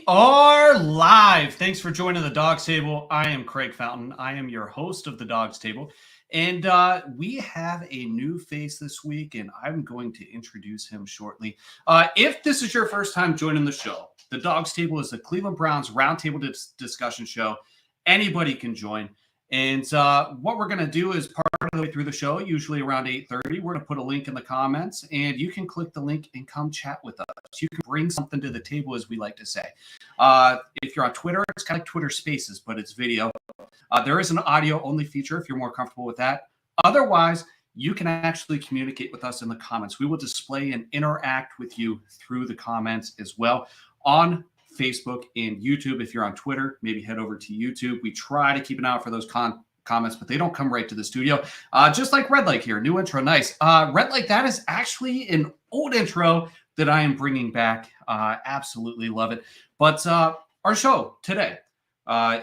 We are live. Thanks for joining the Dawgs Table. I am Craig Fountain. I am your host of the Dawgs Table. And we have a new face this week, and I'm going to introduce him shortly. If this is your first time joining the show, the Dawgs Table is a Cleveland Browns roundtable discussion show. Anybody can join. And what we're going to do is part of the way through the show, usually around 8:30, we're going to put a link in the comments, and you can click the link and come chat with us. You can bring something to the table, as we like to say. If you're on Twitter, it's kind of like Twitter Spaces, but it's video. There is an audio-only feature if you're more comfortable with that. Otherwise, you can actually communicate with us in the comments. We will display and interact with you through the comments as well on Facebook and YouTube. If you're on Twitter, maybe head over to YouTube. We try to keep an eye out for those comments, but they don't come right to the studio. Just like Red Lake here, new intro, nice. Red Lake, that is actually an old intro that I am bringing back. Absolutely love it. But our show today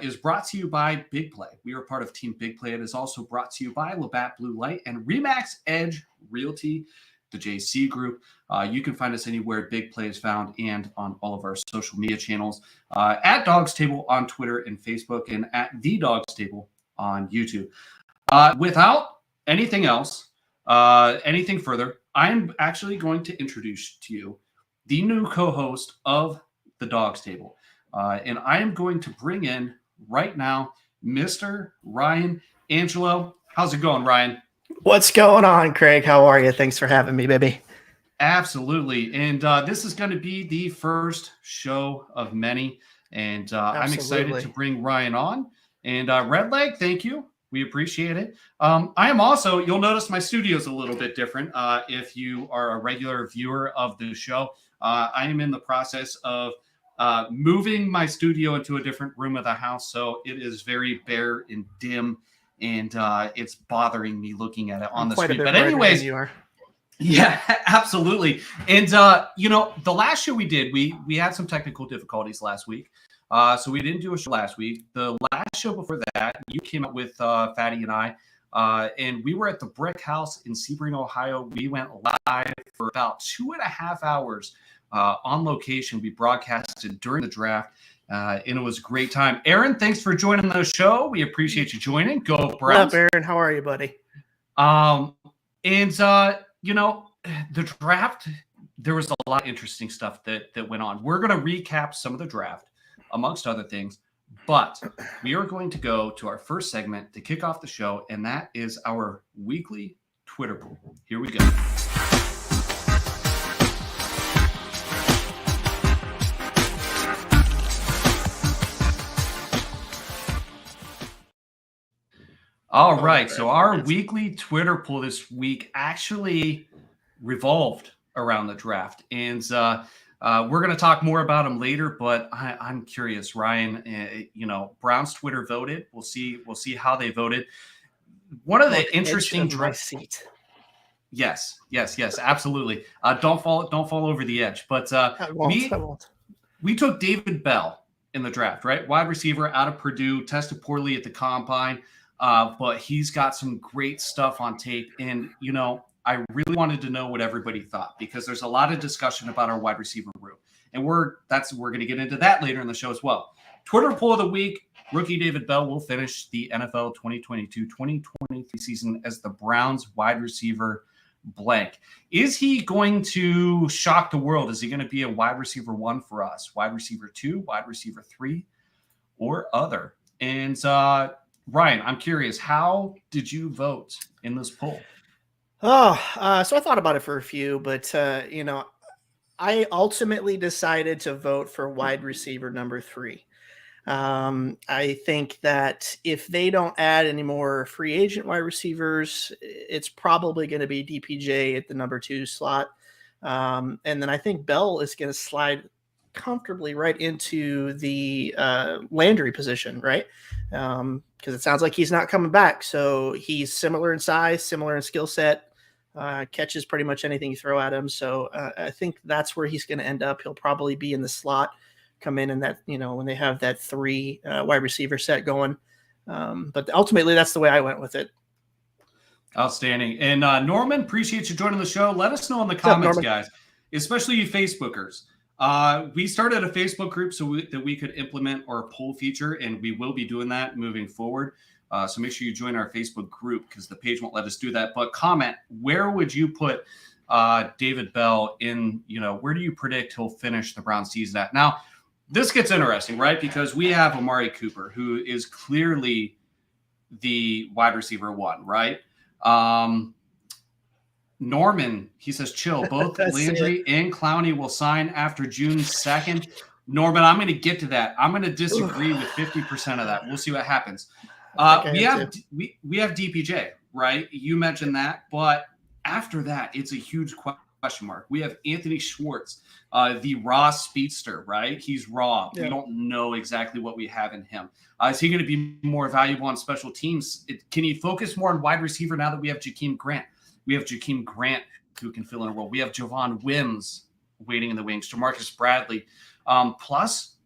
is brought to you by BIGPLAY. We are part of Team BIGPLAY. It is also brought to you by Labatt Blue Light and Remax Edge Realty, the JC Group. You can find us anywhere BIGPLAY is found and on all of our social media channels at Dawgs Table on Twitter and Facebook and at The Dawgs Table on YouTube. Without anything else, anything further, I'm actually going to introduce to you the new co-host of the Dawgs Table. And I am going to bring in right now Mr. Ryan Angelo. How's it going, Ryan? What's going on, Craig? How are you? Thanks for having me, baby. Absolutely. And this is going to be the first show of many. And I'm excited to bring Ryan on. And Red Leg, thank you. We appreciate it. I am also, you'll notice my studio is a little bit different. If you are a regular viewer of the show, I am in the process of moving my studio into a different room of the house. So it is very bare and dim. And it's bothering me looking at it on the screen. But anyways, you are. Yeah, absolutely. And, the last show we did, we had some technical difficulties last week. So we didn't do a show last week. The last show before that, you came up with Fatty and I, and we were at the Brick House in Sebring, Ohio. We went live for about 2.5 hours on location. We broadcasted during the draft. And it was a great time. Aaron, thanks for joining the show. We appreciate you joining. Go Browns. What's up, Aaron? How are you, buddy? The draft, there was a lot of interesting stuff that went on. We're going to recap some of the draft, amongst other things. But we are going to go to our first segment to kick off the show, and that is our weekly Twitter poll. Here we go. All right, so our weekly Twitter poll this week actually revolved around the draft, and we're going to talk more about them later. But I'm curious, Ryan. Browns Twitter voted. We'll see how they voted. One of the interesting drafts. Yes, absolutely. Don't fall over the edge. But I won't. We took David Bell in the draft, right? Wide receiver out of Purdue, tested poorly at the combine. But he's got some great stuff on tape. And, I really wanted to know what everybody thought because there's a lot of discussion about our wide receiver room. And we're going to get into that later in the show as well. Twitter poll of the week, rookie David Bell will finish the NFL 2022-2023 season as the Browns wide receiver blank. Is he going to shock the world? Is he going to be a wide receiver 1 for us? Wide receiver 2, wide receiver 3, or other? And, Ryan, I'm curious, how did you vote in this poll? So I thought about it for a few, but, I ultimately decided to vote for wide receiver number 3. I think that if they don't add any more free agent wide receivers, it's probably going to be DPJ at the number 2 slot. And then I think Bell is going to slide comfortably right into the Landry position, right? Because it sounds like he's not coming back. So he's similar in size, similar in skill set, catches pretty much anything you throw at him. So I think that's where he's going to end up. He'll probably be in the slot, come in that, when they have that 3 wide receiver set going. But ultimately, that's the way I went with it. Outstanding. And Norman, appreciate you joining the show. Let us know in the comments, guys, especially you Facebookers. We started a Facebook group that we could implement our poll feature, and we will be doing that moving forward. So make sure you join our Facebook group because the page won't let us do that. But comment, where would you put David Bell in, where do you predict he'll finish the Browns season at? Now, this gets interesting, right? Because we have Amari Cooper, who is clearly the wide receiver 1, right? Norman, he says, chill. Both Landry and Clowney will sign after June 2nd. Norman, I'm going to get to that. I'm going to disagree with 50% of that. We'll see what happens. We have DPJ, right? You mentioned that, but after that, it's a huge question mark. We have Anthony Schwartz, the raw speedster, right? He's raw. Yeah. We don't know exactly what we have in him. Is he going to be more valuable on special teams? Can he focus more on wide receiver now that we have Jakeem Grant? We have Jakeem Grant who can fill in a role. We have Javon Wims waiting in the wings, Jamarcus Bradley. Plus,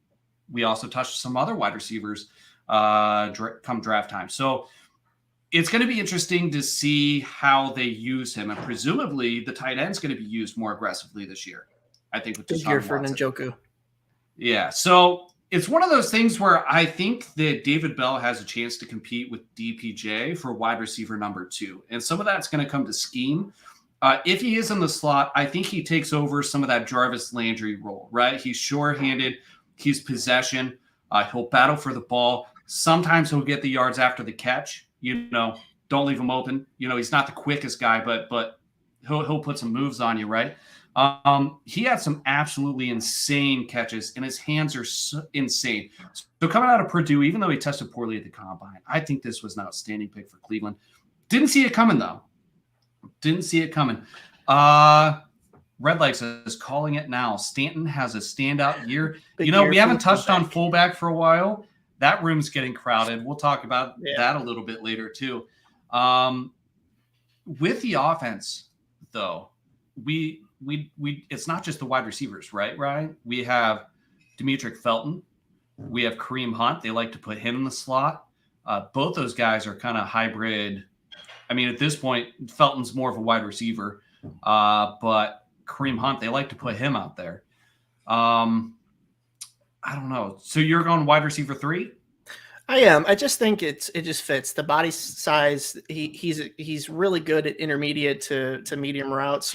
we also touched some other wide receivers come draft time. So it's going to be interesting to see how they use him. And presumably the tight end is going to be used more aggressively this year, I think, with Deshaun for Njoku. Yeah. So it's one of those things where I think that David Bell has a chance to compete with DPJ for wide receiver number 2. And some of that's going to come to scheme. If he is in the slot, I think he takes over some of that Jarvis Landry role, right? He's sure-handed. He's possession. He'll battle for the ball. Sometimes he'll get the yards after the catch. Don't leave him open. He's not the quickest guy, but he'll put some moves on you, right? He had some absolutely insane catches, and his hands are so insane. So coming out of Purdue, even though he tested poorly at the combine, I think this was an outstanding pick for Cleveland. Didn't see it coming, though. Red Light says, calling it now. Stanton has a standout year. We haven't touched on fullback for a while. That room's getting crowded. We'll talk about that a little bit later, too. With the offense, though, we it's not just the wide receivers, right, Ryan? We have Demetric Felton. We have Kareem Hunt. They like to put him in the slot. Both those guys are kind of hybrid. I mean, at this point, Felton's more of a wide receiver, but Kareem Hunt, they like to put him out there. I don't know. So you're going wide receiver 3? I am. I just think it just fits the body size. He's really good at intermediate to medium routes.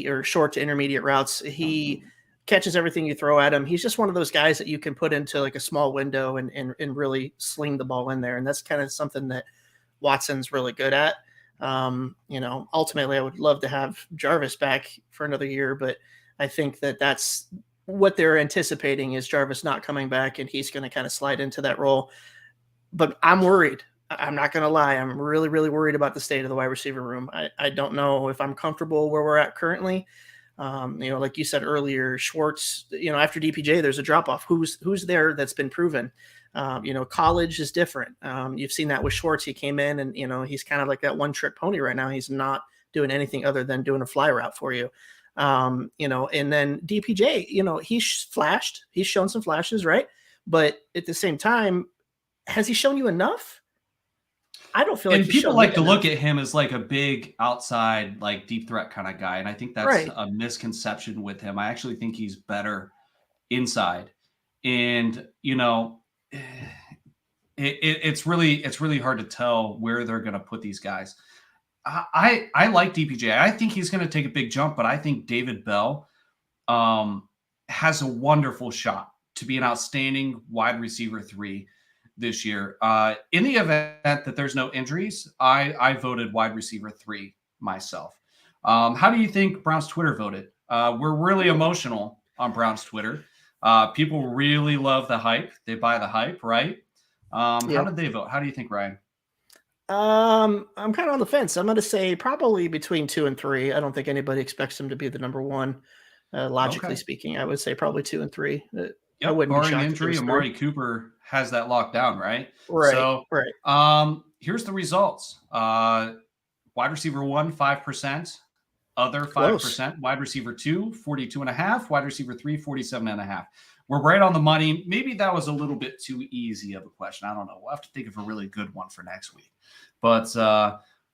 Or short to intermediate routes. He catches everything you throw at him. He's just one of those guys that you can put into like a small window and really sling the ball in there. And that's kind of something that Watson's really good at. Ultimately I would love to have Jarvis back for another year, but I think that's what they're anticipating is Jarvis not coming back and he's going to kind of slide into that role. But I'm worried. I'm not going to lie. I'm really, really worried about the state of the wide receiver room. I don't know if I'm comfortable where we're at currently. Like you said earlier, Schwartz, after DPJ, there's a drop off. Who's there that's been proven? College is different. You've seen that with Schwartz. He came in and, he's kind of like that one trick pony right now. He's not doing anything other than doing a fly route for you. And then DPJ, he's flashed, he's shown some flashes, right? But at the same time, has he shown you enough? I don't feel like people like to look at him as like a big outside, like deep threat kind of guy. And I think that's a misconception with him. I actually think he's better inside. And, it's really hard to tell where they're going to put these guys. I like DPJ. I think he's going to take a big jump, but I think David Bell has a wonderful shot to be an outstanding wide receiver 3 this year. In the event that there's no injuries, I voted wide receiver 3 myself. How do you think Browns Twitter voted? We're really emotional on Browns Twitter. People really love the hype. They buy the hype, right? How did they vote? How do you think, Ryan? I'm kind of on the fence. I'm going to say probably between 2 and 3. I don't think anybody expects him to be the number 1. Logically speaking, I would say probably 2 and 3. I wouldn't be shocked. Injury, Amari Cooper has that locked down, right? Right. So, right. Here's the results. Wide receiver 1, 5%. Other 5%. Close. Wide receiver 2, 42.5. Wide receiver 3, 47.5. We're right on the money. Maybe that was a little bit too easy of a question. I don't know. We'll have to think of a really good one for next week. But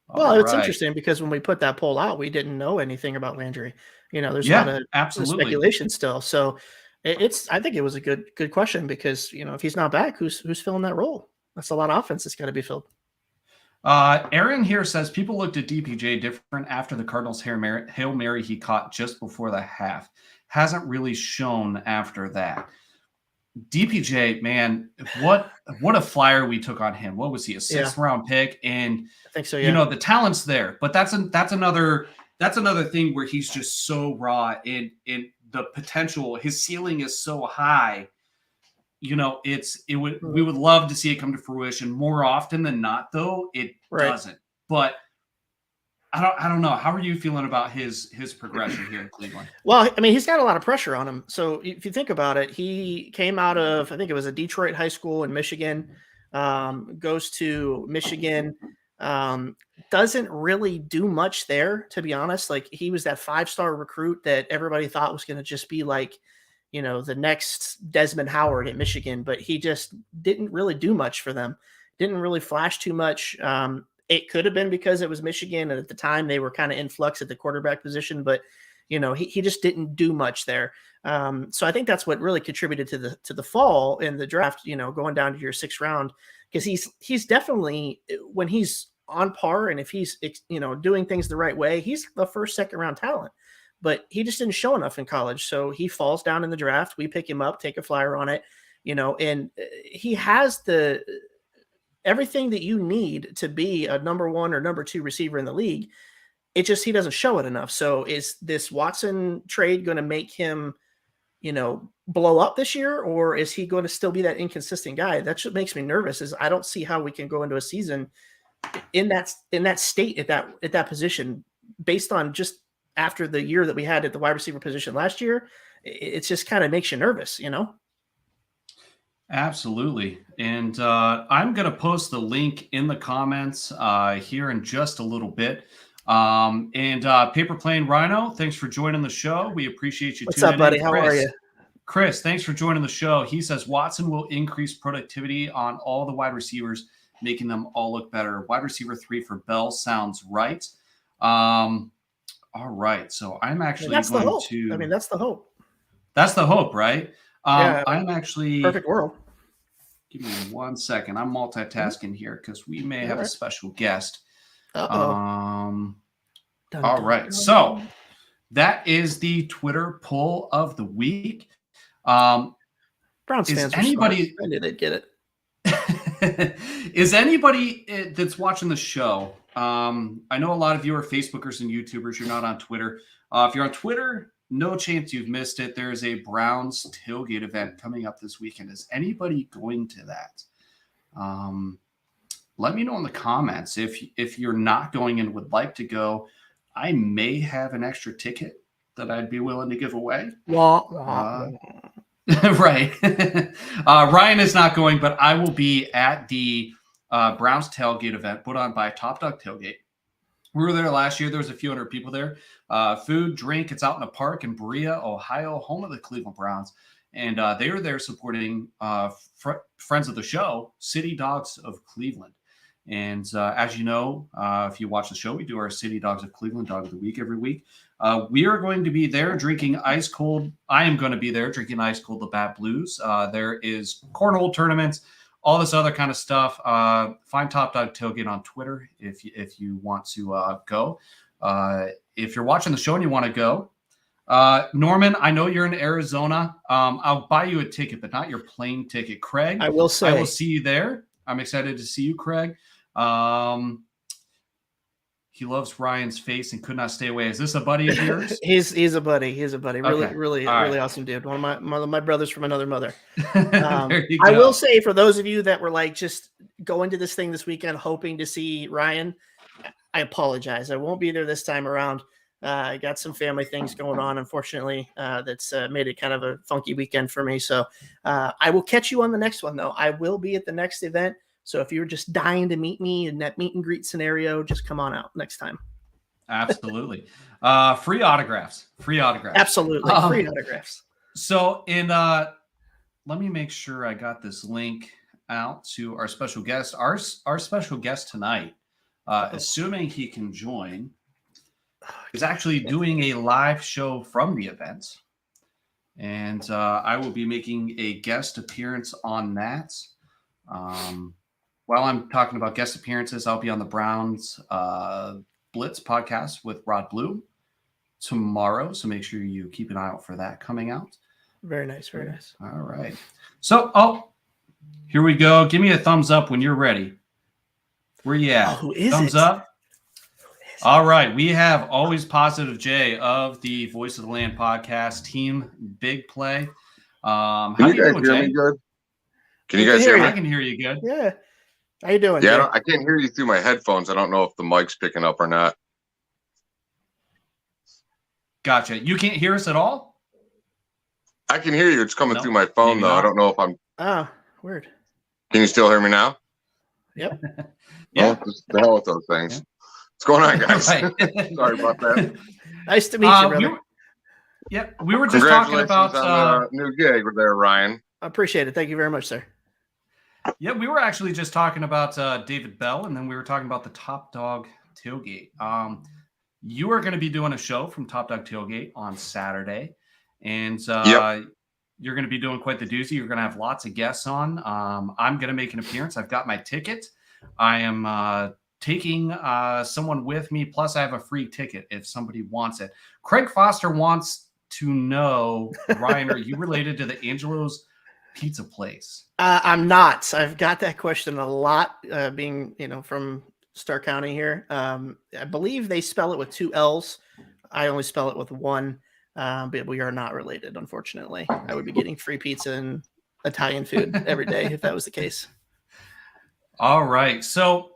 All Well, it's right. interesting because when we put that poll out, we didn't know anything about Landry. There's a lot Yeah, of absolutely. speculation still. So I think it was a good question because if he's not back, who's filling that role? That's a lot of offense that's got to be filled. Aaron here says people looked at DPJ different after the Cardinals Hail Mary he caught just before the half. Hasn't really shown after that. DPJ, man, what a flyer we took on him. What was he, a sixth round pick? And I think so. Yeah. the talent's there, but that's another thing where he's just so raw and the potential, his ceiling is so high. We would love to see it come to fruition more often than not, though it doesn't. But I don't know. How are you feeling about his progression here in Cleveland? Well, I mean, he's got a lot of pressure on him. So if you think about it, he came out of, I think it was a Detroit high school in Michigan, goes to Michigan, doesn't really do much there, to be honest. Like, he was that 5-star recruit that everybody thought was going to just be like, the next Desmond Howard at Michigan, but he just didn't really do much for them. Didn't really flash too much. It could have been because it was Michigan, and at the time they were kind of in flux at the quarterback position, but he just didn't do much there. So I think that's what really contributed to the fall in the draft, going down to your 6th round, because he's definitely, when he's on par and if he's doing things the right way, he's the first, 2nd round talent. But he just didn't show enough in college, so he falls down in the draft. We pick him up, take a flyer on it, and he has everything that you need to be a number 1 or number 2 receiver in the league. It just, he doesn't show it enough. So is this Watson trade going to make him, blow up this year, or is he going to still be that inconsistent guy? That's what makes me nervous. Is I don't see how we can go into a season in that state at that position based on just after the year that we had at the wide receiver position last year. It just kind of makes you nervous, Absolutely. And I'm going to post the link in the comments here in just a little bit. Paper Plane Rhino, thanks for joining the show. We appreciate you. What's up, buddy? How are you? Chris, thanks for joining the show. He says Watson will increase productivity on all the wide receivers, making them all look better. Wide receiver 3 for Bell sounds right. All right. So I'm actually that's going the hope. to. I mean, that's the hope. That's the hope, right? Yeah, I'm actually perfect world. Give me 1 second. I'm multitasking here because we may have a special guest. Dun, all right. dun. So that is the Twitter poll of the week. Browns fans anybody? I knew they'd get it. Is anybody that's watching the show? I know a lot of you are Facebookers and YouTubers. You're not on Twitter. If you're on Twitter, no chance you've missed it. There's a Browns tailgate event coming up this weekend. Is anybody going to that? Let me know in the comments. If you're not going and would like to go, I may have an extra ticket that I'd be willing to give away. Right. Ryan is not going, but I will be at the Browns tailgate event put on by Top Dog Tailgate. We were there last year. There was a few hundred people there. Food, drink. It's out in a park in Berea, Ohio, home of the Cleveland Browns. And they were there supporting friends of the show, City Dogs of Cleveland. And as you know, if you watch the show, we do our City Dogs of Cleveland Dog of the Week every week. We are going to be there drinking ice cold. I am going to be there drinking ice cold Labatt Blues. There is cornhole tournaments, all this other kind of stuff. Find Top Dog Tailgate on Twitter if you want to go. If you're watching the show and you want to go, Norman, I know you're in Arizona. I'll buy you a ticket, but not your plane ticket. Craig, I will see you there. I'm excited to see you, Craig. He loves Ryan's face and could not stay away. Is this a buddy of yours? He's a buddy. He's a buddy. Really, okay. really awesome dude. One of my brothers from another mother. There you go. I will say, for those of you that were like just going to this thing this weekend hoping to see Ryan, I apologize. I won't be there this time around. I got some family things going on, unfortunately, that's made it kind of a funky weekend for me. So I will catch you on the next one, though. I will be at the next event. So if you're just dying to meet me in that meet and greet scenario, just come on out next time. Absolutely. Free autographs. Absolutely. Free autographs. So let me make sure I got this link out to our special guest. Our special guest tonight assuming he can join, is actually doing a live show from the event. And I will be making a guest appearance on that. While I'm talking about guest appearances, I'll be on the Browns Blitz podcast with Rod Blue tomorrow. So make sure you keep an eye out for that coming out. Very nice. Very nice. All right. So, here we go. Give me a thumbs up when you're ready. Where you at? Who is thumbs it? Up. All right. We have Always Positive Jay of the Voice of the Land podcast, Team BIGPLAY. How Can you you guys doing, hear Jay? me good? Can you guys hear me? I can hear you good. Yeah. How you doing? Yeah, Jay? I can't hear you through my headphones. I don't know if the mic's picking up or not. Gotcha. You can't hear us at all? I can hear you. It's coming through my phone, maybe though. not. I don't know if I'm... Oh, weird. Can you still hear me now? Yep. Yeah. Oh, just the hell with those things. Yeah. What's going on, guys? Right. Sorry about that. Nice to meet you, brother. We were just talking about on the new gig there, Ryan. I appreciate it. Thank you very much, sir. Yeah, we were actually just talking about David Bell, and then we were talking about the Top Dog Tailgate. You are going to be doing a show from Top Dog Tailgate on Saturday, and you're going to be doing quite the doozy. You're going to have lots of guests on. I'm going to make an appearance. I've got my ticket. I am taking someone with me, plus I have a free ticket if somebody wants it. Craig Foster wants to know, Ryan, are you related to the Angelo's pizza place? I'm not. I've got that question a lot, being from Stark County here. I believe they spell it with 2 L's. I only spell it with 1, but we are not related, unfortunately. I would be getting free pizza and Italian food every day if that was the case. All right, so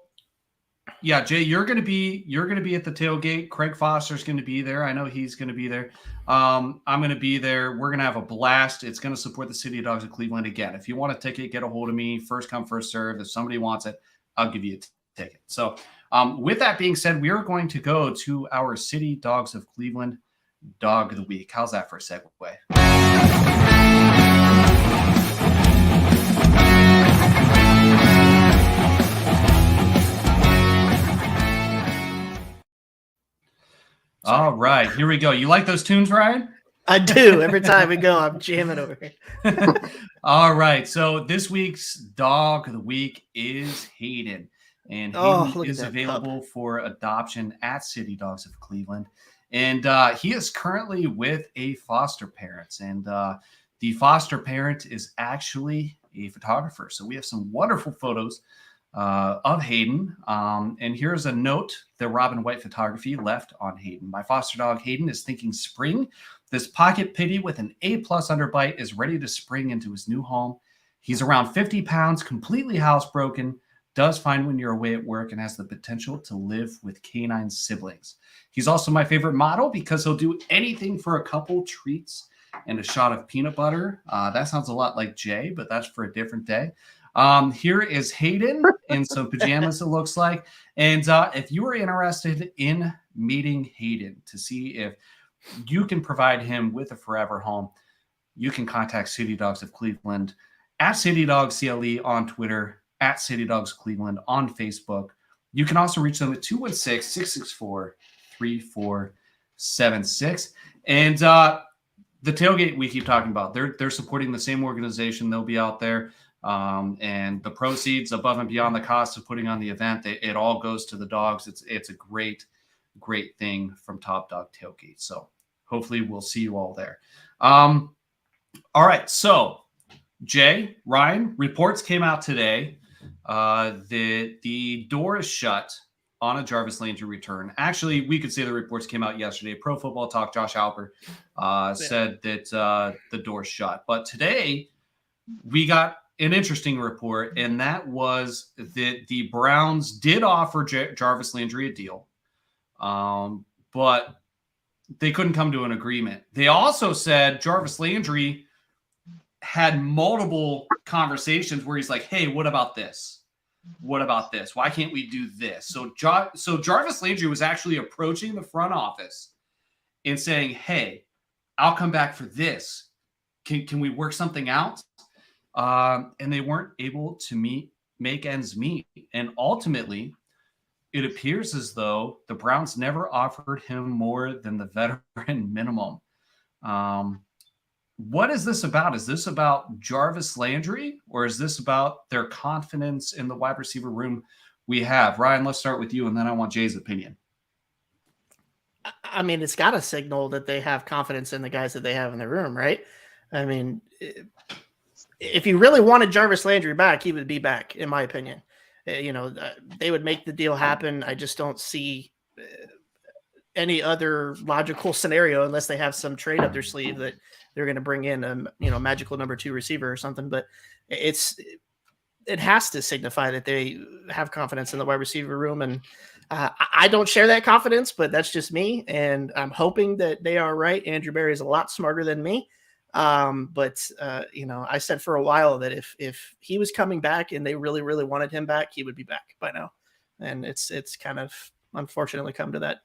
yeah, Jay, you're gonna be at the tailgate. Craig Foster's gonna be there. I know he's gonna be there. I'm gonna be there. We're gonna have a blast. It's gonna support the City of Dogs of Cleveland again. If you want a ticket, get a hold of me. First come, first serve. If somebody wants it, I'll give you a ticket. So, with that being said, we are going to go to our City Dogs of Cleveland Dog of the Week. How's that for a segue? All right, here we go. You like those tunes, Ryan? I do. Every time we go, I'm jamming over here. All right, so this week's Dog of the Week is Hayden. And Hayden is available for adoption at City Dogs of Cleveland. And he is currently with a foster parent. And the foster parent is actually a photographer. So we have some wonderful photos of Hayden. And here's a note that Robin White Photography left on Hayden. My foster dog, Hayden, is thinking spring. This pocket pitty with an A+ underbite is ready to spring into his new home. He's around 50 pounds, completely housebroken, does fine when you're away at work, and has the potential to live with canine siblings. He's also my favorite model because he'll do anything for a couple treats and a shot of peanut butter. That sounds a lot like Jay, but that's for a different day. Here is Hayden in some pajamas, it looks like. And if you are interested in meeting Hayden to see if you can provide him with a forever home, you can contact City Dogs of Cleveland at City Dogs CLE on Twitter, at City Dogs Cleveland on Facebook. You can also reach them at 216-664-3476. And the tailgate we keep talking about, they're supporting the same organization. They'll be out there. And the proceeds above and beyond the cost of putting on the event, it all goes to the dogs. It's a great thing from Top Dog Tailgate. So hopefully we'll see you all there. All right. So Jay, Ryan, reports came out today that the door is shut on a Jarvis Landry return. Actually, we could say the reports came out yesterday. Pro Football Talk, Josh Alper said that the door's shut. But today we got an interesting report, and that was that the Browns did offer Jarvis Landry a deal, but they couldn't come to an agreement. They also said Jarvis Landry had multiple conversations where he's like, hey, what about this? What about this? Why can't we do this? So Jarvis Landry was actually approaching the front office and saying, hey, I'll come back for this. Can we work something out? And they weren't able to make ends meet. And ultimately, it appears as though the Browns never offered him more than the veteran minimum. What is this about? Is this about Jarvis Landry, or is this about their confidence in the wide receiver room we have? Ryan, let's start with you, and then I want Jay's opinion. I mean, it's got to signal that they have confidence in the guys that they have in the room, right? I mean, if you really wanted Jarvis Landry back, he would be back, in my opinion. They would make the deal happen. I just don't see any other logical scenario unless they have some trade up their sleeve that they're going to bring in a magical number 2 receiver or something. But it has to signify that they have confidence in the wide receiver room. And I don't share that confidence, but that's just me. And I'm hoping that they are right. Andrew Berry is a lot smarter than me. But I said for a while that if he was coming back and they really, really wanted him back, he would be back by now. And it's kind of unfortunately come to that.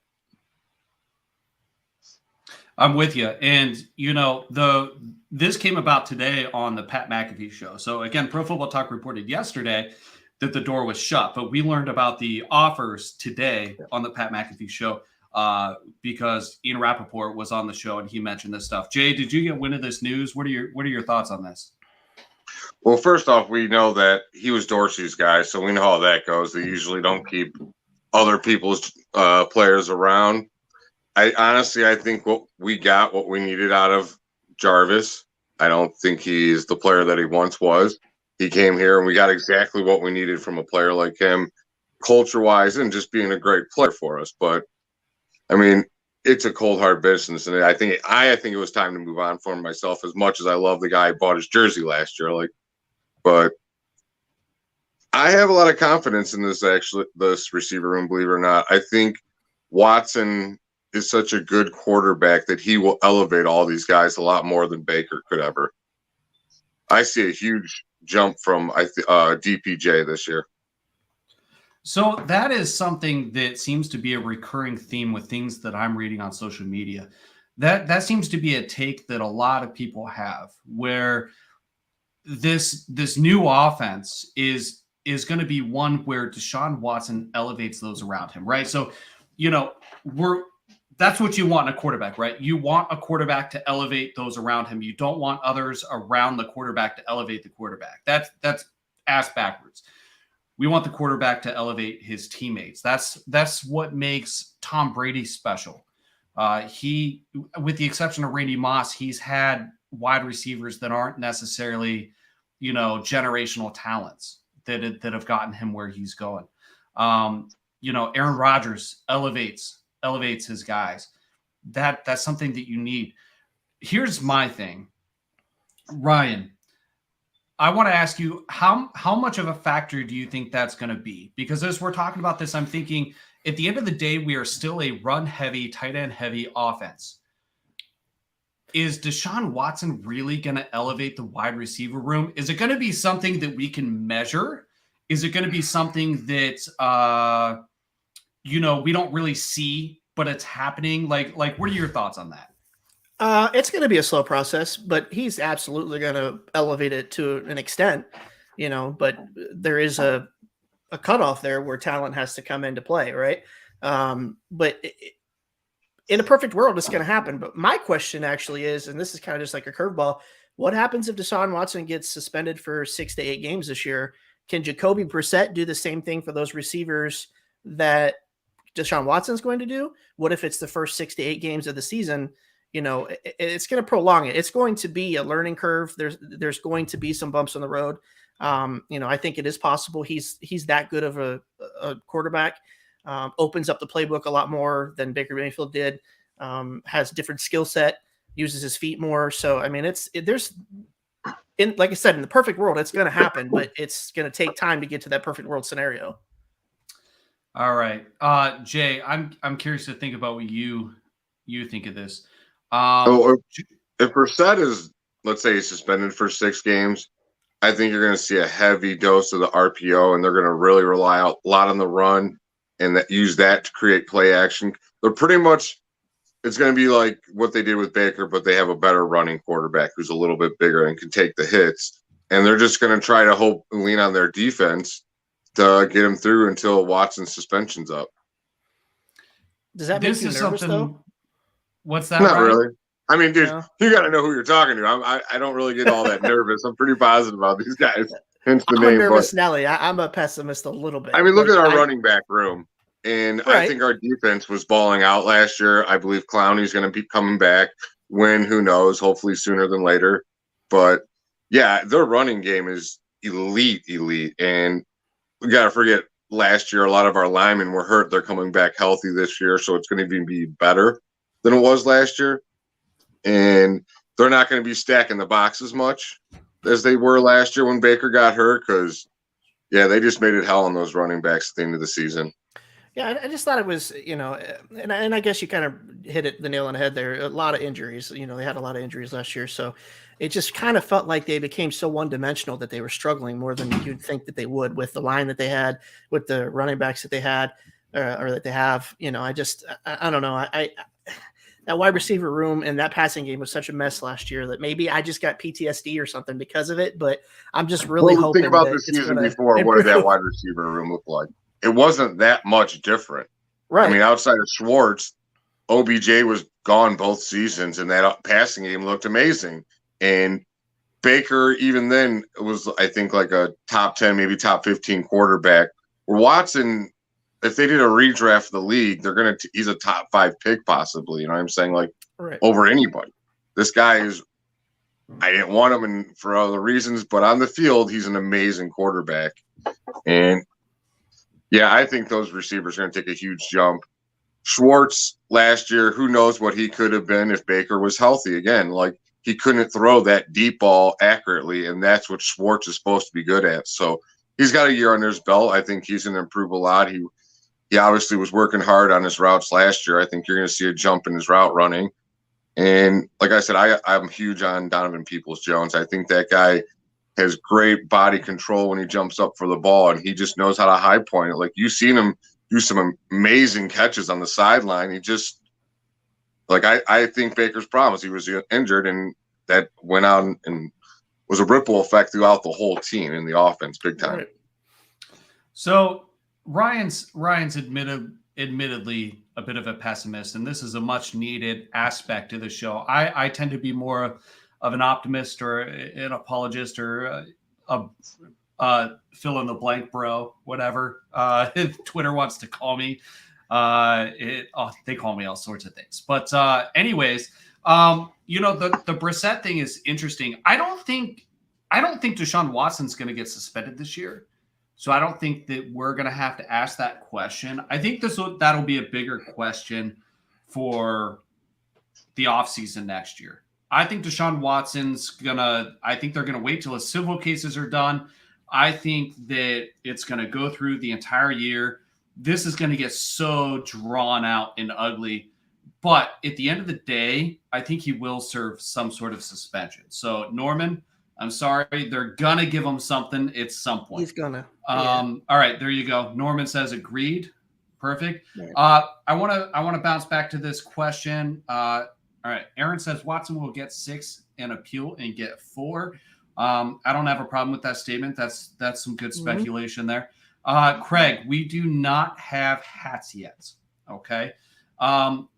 I'm with you. And, this came about today on the Pat McAfee show. So again, Pro Football Talk reported yesterday that the door was shut, but we learned about the offers today on the Pat McAfee show because Ian Rappaport was on the show and he mentioned this stuff. Jay, did you get wind of this news? What are your thoughts on this? Well, first off, we know that he was Dorsey's guy, so we know how that goes. They usually don't keep other people's players around. I think what we needed out of Jarvis. I don't think he's the player that he once was. He came here and we got exactly what we needed from a player like him, culture-wise, and just being a great player for us. But I mean, it's a cold hard business, and I think it was time to move on for him myself. As much as I love the guy who bought his jersey last year, but I have a lot of confidence in this receiver room. Believe it or not, I think Watson is such a good quarterback that he will elevate all these guys a lot more than Baker could ever. I see a huge jump from DPJ this year. So that is something that seems to be a recurring theme with things that I'm reading on social media. That seems to be a take that a lot of people have, where this new offense is going to be one where Deshaun Watson elevates those around him, right? So, that's what you want in a quarterback, right? You want a quarterback to elevate those around him. You don't want others around the quarterback to elevate the quarterback. That's ass backwards. We want the quarterback to elevate his teammates. That's what makes Tom Brady special. He, with the exception of Randy Moss, he's had wide receivers that aren't necessarily, generational talents that have gotten him where he's going. Aaron Rodgers elevates his guys. That's something that you need. Here's my thing, Ryan. I want to ask you how much of a factor do you think that's going to be? Because as we're talking about this, I'm thinking at the end of the day, we are still a run heavy, tight end heavy offense. Is Deshaun Watson really going to elevate the wide receiver room? Is it going to be something that we can measure? Is it going to be something that we don't really see, but it's happening? Like what are your thoughts on that? It's going to be a slow process, but he's absolutely going to elevate it to an extent, but there is a cutoff there where talent has to come into play. Right. But in a perfect world, it's going to happen. But my question actually is, and this is kind of just like a curveball, what happens if Deshaun Watson gets suspended for 6 to 8 games this year? Can Jacoby Brissett do the same thing for those receivers that Deshaun Watson's going to do? What if it's the first 6 to 8 games of the season? It's going to prolong it. It's going to be a learning curve. There's going to be some bumps on the road. I think it is possible he's that good of a quarterback. Opens up the playbook a lot more than Baker Mayfield did. Has different skill set, uses his feet more. So I mean, like I said, in the perfect world, it's going to happen, but it's going to take time to get to that perfect world scenario. All right, Jay, I'm curious to think about what you think of this. If Brissett is, let's say, he's suspended for 6 games, I think you're going to see a heavy dose of the RPO, and they're going to really rely a lot on the run and use that to create play action. They're pretty much, it's going to be like what they did with Baker, but they have a better running quarterback who's a little bit bigger and can take the hits. And they're just going to try to lean on their defense to get him through until Watson's suspension's up. Does that make you nervous, though? What's that? Not Ryan? really. I mean, dude, No. you got to know who you're talking to. I don't really get all that nervous. I'm pretty positive about these guys. Hence the I'm name. a nervous But, Nelly. I'm a pessimist a little bit. I mean, look Like, at our running back room. And I Right. think our defense was balling out last year. I believe Clowney's going to be coming back. When, who knows? Hopefully sooner than later. But, yeah, their running game is elite. And we got to forget, last year, a lot of our linemen were hurt. They're coming back healthy this year, so it's going to even be better than it was last year. And they're not going to be stacking the box as much as they were last year when Baker got hurt because, yeah, they just made it hell on those running backs at the end of the season. Yeah, I just thought it was, and I guess you kind of hit the nail on the head there. A lot of injuries. They had a lot of injuries last year. So it just kind of felt like they became so one-dimensional that they were struggling more than you'd think that they would with the line that they had, with the running backs that they had, or that they have. I don't know. That wide receiver room and that passing game was such a mess last year that maybe I just got PTSD or something because of it. But I'm just really hoping. Think about that the it's season gonna before. improve. What did that wide receiver room look like? It wasn't that much different. Right. I mean, outside of Schwartz, OBJ was gone both seasons, and that passing game looked amazing. And Baker, even then, was, I think, like a top 10, maybe top 15 quarterback. Where Watson, if they did a redraft of the league, he's a top 5 pick possibly. You know what I'm saying? Like, Right. over anybody. This guy is, I didn't want him for other reasons, but on the field, he's an amazing quarterback. And, yeah, I think those receivers are going to take a huge jump. Schwartz last year, who knows what he could have been if Baker was healthy again. Like, he couldn't throw that deep ball accurately, and that's what Schwartz is supposed to be good at. So he's got a year under his belt. I think he's going to improve a lot. He obviously was working hard on his routes last year. I think you're going to see a jump in his route running. And like I said, I'm huge on Donovan Peoples-Jones. I think that guy has great body control when he jumps up for the ball, and he just knows how to high point it. Like, you've seen him do some amazing catches on the sideline. He just, like, I think Baker's problem is he was injured, and that went out and was a ripple effect throughout the whole team in the offense, big time. Right. So Ryan's admittedly a bit of a pessimist, and this is a much needed aspect to the show. I tend to be more of an optimist or an apologist or a fill in the blank bro, whatever Twitter wants to call me. They call me all sorts of things. But anyways, the Brissett thing is interesting. I don't think Deshaun Watson's going to get suspended this year. So I don't think that we're going to have to ask that question. I think that'll be a bigger question for the offseason next year. I think Deshaun Watson's I think they're going to wait till his civil cases are done. I think that it's going to go through the entire year. This is going to get so drawn out and ugly. But at the end of the day, I think he will serve some sort of suspension. So, Norman, I'm sorry. They're going to give him something at some point. He's going to. All right, there you go. Norman says agreed. Perfect. Yeah. I want to bounce back to this question. All right, Aaron says Watson will get 6 and appeal and get 4. I don't have a problem with that statement. That's some good speculation there. Craig, we do not have hats yet. Okay.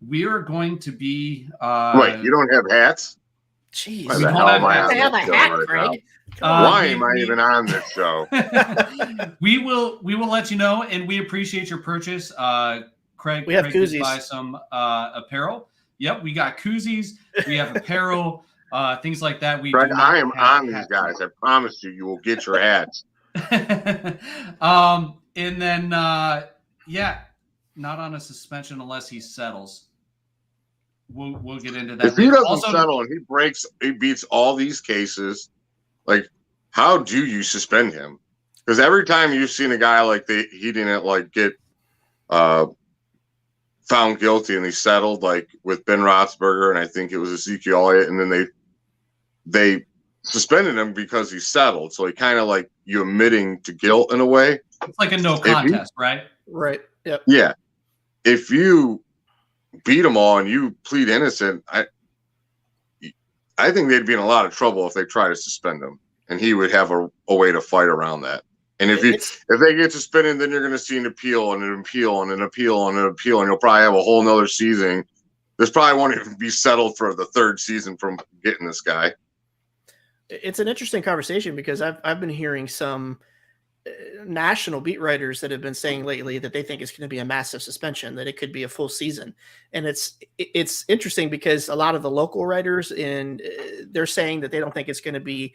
We are going to be Wait, you don't have hats? Jeez. Why We the don't hell have am I hats. on Have a this show hat, right Craig. now? Come on. Why am I even on this show? we will let you know, and we appreciate your purchase. Craig, We have Craig did koozies. buy some apparel. Yep, we got koozies. We have apparel, things like that. Craig, I am on these guys. I promise you will get your hats. And then, not on a suspension unless he settles. We'll get into that. If he later. doesn't Also, settle and he beats all these cases, like, how do you suspend him? Because every time you've seen a guy like he didn't like get found guilty and he settled, like with Ben Roethlisberger and I think it was Ezekiel Elliott, and then they suspended him because he settled. So he kind of like you admitting to guilt in a way. it's like a no contest, right? Right. Yep. Yeah. If you beat them all and you plead innocent, I think they'd be in a lot of trouble if they try to suspend him, and he would have a way to fight around that. And if they get to spinning, then you're going to see an appeal and an appeal and an appeal and an appeal, and you'll probably have a whole nother season. This probably won't even be settled for the third season from getting this guy. It's an interesting conversation because I've been hearing some national beat writers that have been saying lately that they think it's going to be a massive suspension, that it could be a full season. And it's interesting because a lot of the local writers they're saying that they don't think it's going to be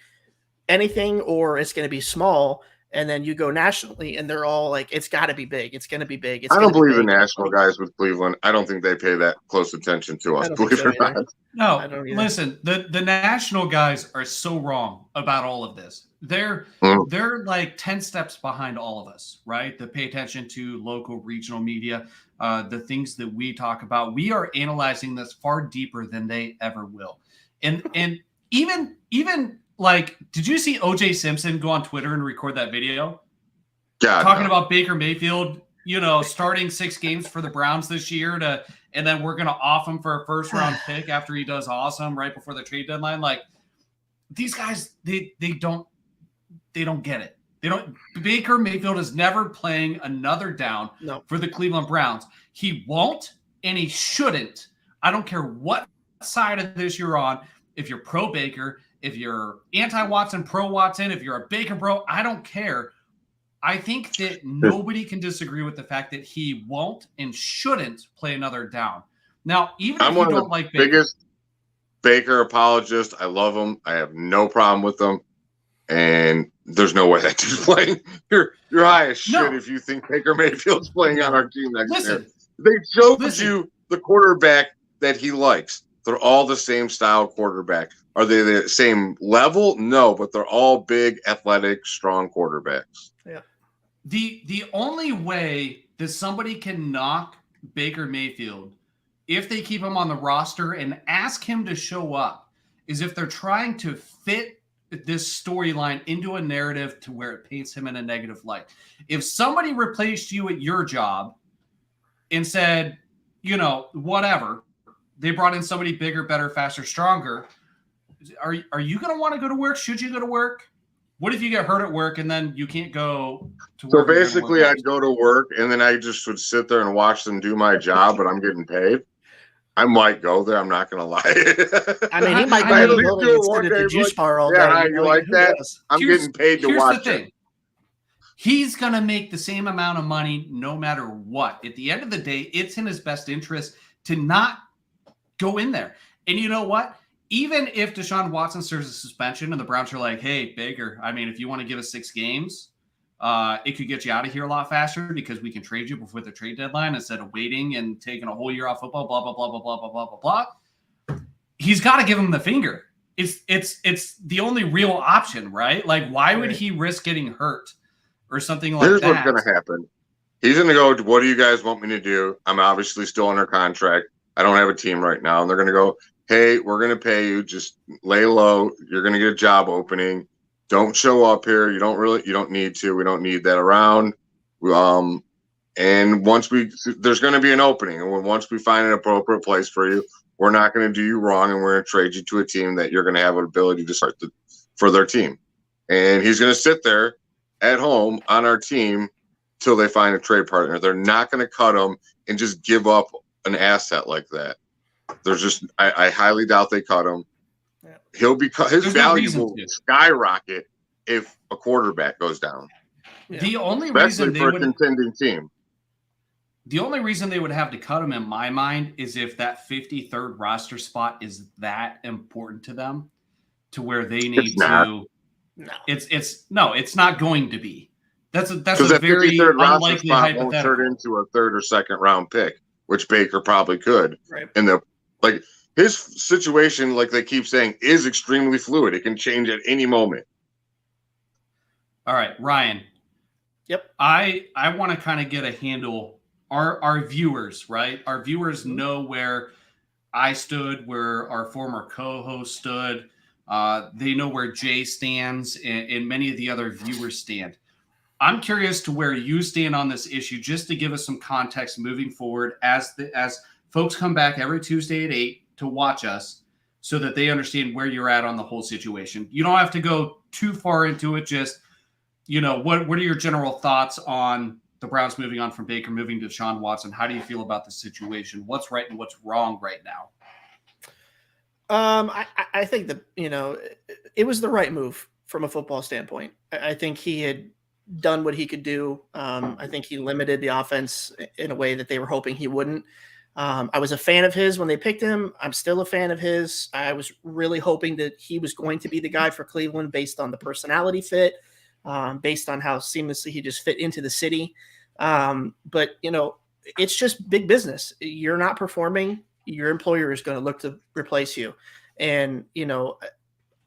anything or it's going to be small. And then you go nationally and they're all like, it's got to be big. It's going to be big. I don't believe the national guys with Cleveland. I don't think they pay that close attention to us, believe it or not. No, listen, the national guys are so wrong about all of this. They're like 10 steps behind all of us, right? They pay attention to local, regional media, the things that we talk about. We are analyzing this far deeper than they ever will. And even like, did you see O.J. Simpson go on Twitter and record that video? Talking about Baker Mayfield, starting 6 games for the Browns this year and then we're going to off him for a first-round pick after he does awesome right before the trade deadline. Like, these guys, they don't get it. Baker Mayfield is never playing another down for the Cleveland Browns. He won't, and he shouldn't. I don't care what side of this you're on. If you're pro Baker, if you're anti-Watson, pro-Watson, if you're a Baker bro, I don't care. I think that nobody can disagree with the fact that he won't and shouldn't play another down. Now, even if you don't like Baker. Biggest Baker apologist. I love him. I have no problem with him. And there's no way that dude's playing. You're high as shit if you think Baker Mayfield's playing on our team next year. They showed you the quarterback that he likes. They're all the same style quarterback. Are they the same level? No, but they're all big, athletic, strong quarterbacks. Yeah. The only way that somebody can knock Baker Mayfield if they keep him on the roster and ask him to show up is if they're trying to fit this storyline into a narrative to where it paints him in a negative light. If somebody replaced you at your job and said, whatever, they brought in somebody bigger, better, faster, stronger, are you going to want to go to work? Should you go to work? What if you get hurt at work and then you can't go to work? So basically, I'd go to work and then I just would sit there and watch them do my job, but I'm getting paid. I might go there. I'm not going to lie. I mean, he might go to the building and sit at the juice bar all day. Yeah, you like that? I'm getting paid to watch it. He's going to make the same amount of money no matter what. At the end of the day, it's in his best interest to not go in there. And you know what? Even if Deshaun Watson serves a suspension and the Browns are like, hey, Baker, I mean, if you want to give us 6 games, it could get you out of here a lot faster because we can trade you before the trade deadline instead of waiting and taking a whole year off football, blah, blah, blah, blah, blah, blah, blah, blah, blah. He's got to give him the finger. It's the only real option, right? Like, why would he risk getting hurt or something like that? Here's what's going to happen. He's going to go, what do you guys want me to do? I'm obviously still under contract. I don't have a team right now. And they're going to go, hey, we're going to pay you. Just lay low. You're going to get a job opening. Don't show up here. You don't need to. We don't need that around. And there's going to be an opening. And once we find an appropriate place for you, we're not going to do you wrong. And we're going to trade you to a team that you're going to have an ability to start for their team. And he's going to sit there at home on our team till they find a trade partner. They're not going to cut him and just give up an asset like that. I highly doubt they cut him. Yeah. His value will skyrocket if a quarterback goes down. Yeah. The only reason for a contending team. The only reason they would have to cut him, in my mind, is if that 53rd roster spot is that important to them, to where they need to. No, it's not going to be. That's a very unlikely hypothetical. Won't turn into a 3rd or 2nd round pick, which Baker probably could. Right. His situation, like they keep saying, is extremely fluid. It can change at any moment. All right, Ryan. Yep. I want to kind of get a handle. Our viewers, right? Our viewers know where I stood, where our former co-host stood. They know where Jay stands, and many of the other viewers stand. I'm curious to where you stand on this issue, just to give us some context moving forward as folks come back every Tuesday at 8 to watch us, so that they understand where you're at on the whole situation. You don't have to go too far into it. Just, what are your general thoughts on the Browns moving on from Baker, moving to Deshaun Watson? How do you feel about the situation? What's right and what's wrong right now? I think that, it was the right move from a football standpoint. I think he had done what he could do. I think he limited the offense in a way that they were hoping he wouldn't. I was a fan of his when they picked him. I'm still a fan of his. I was really hoping that he was going to be the guy for Cleveland based on the personality fit, based on how seamlessly he just fit into the city. But, it's just big business. You're not performing. Your employer is going to look to replace you. And,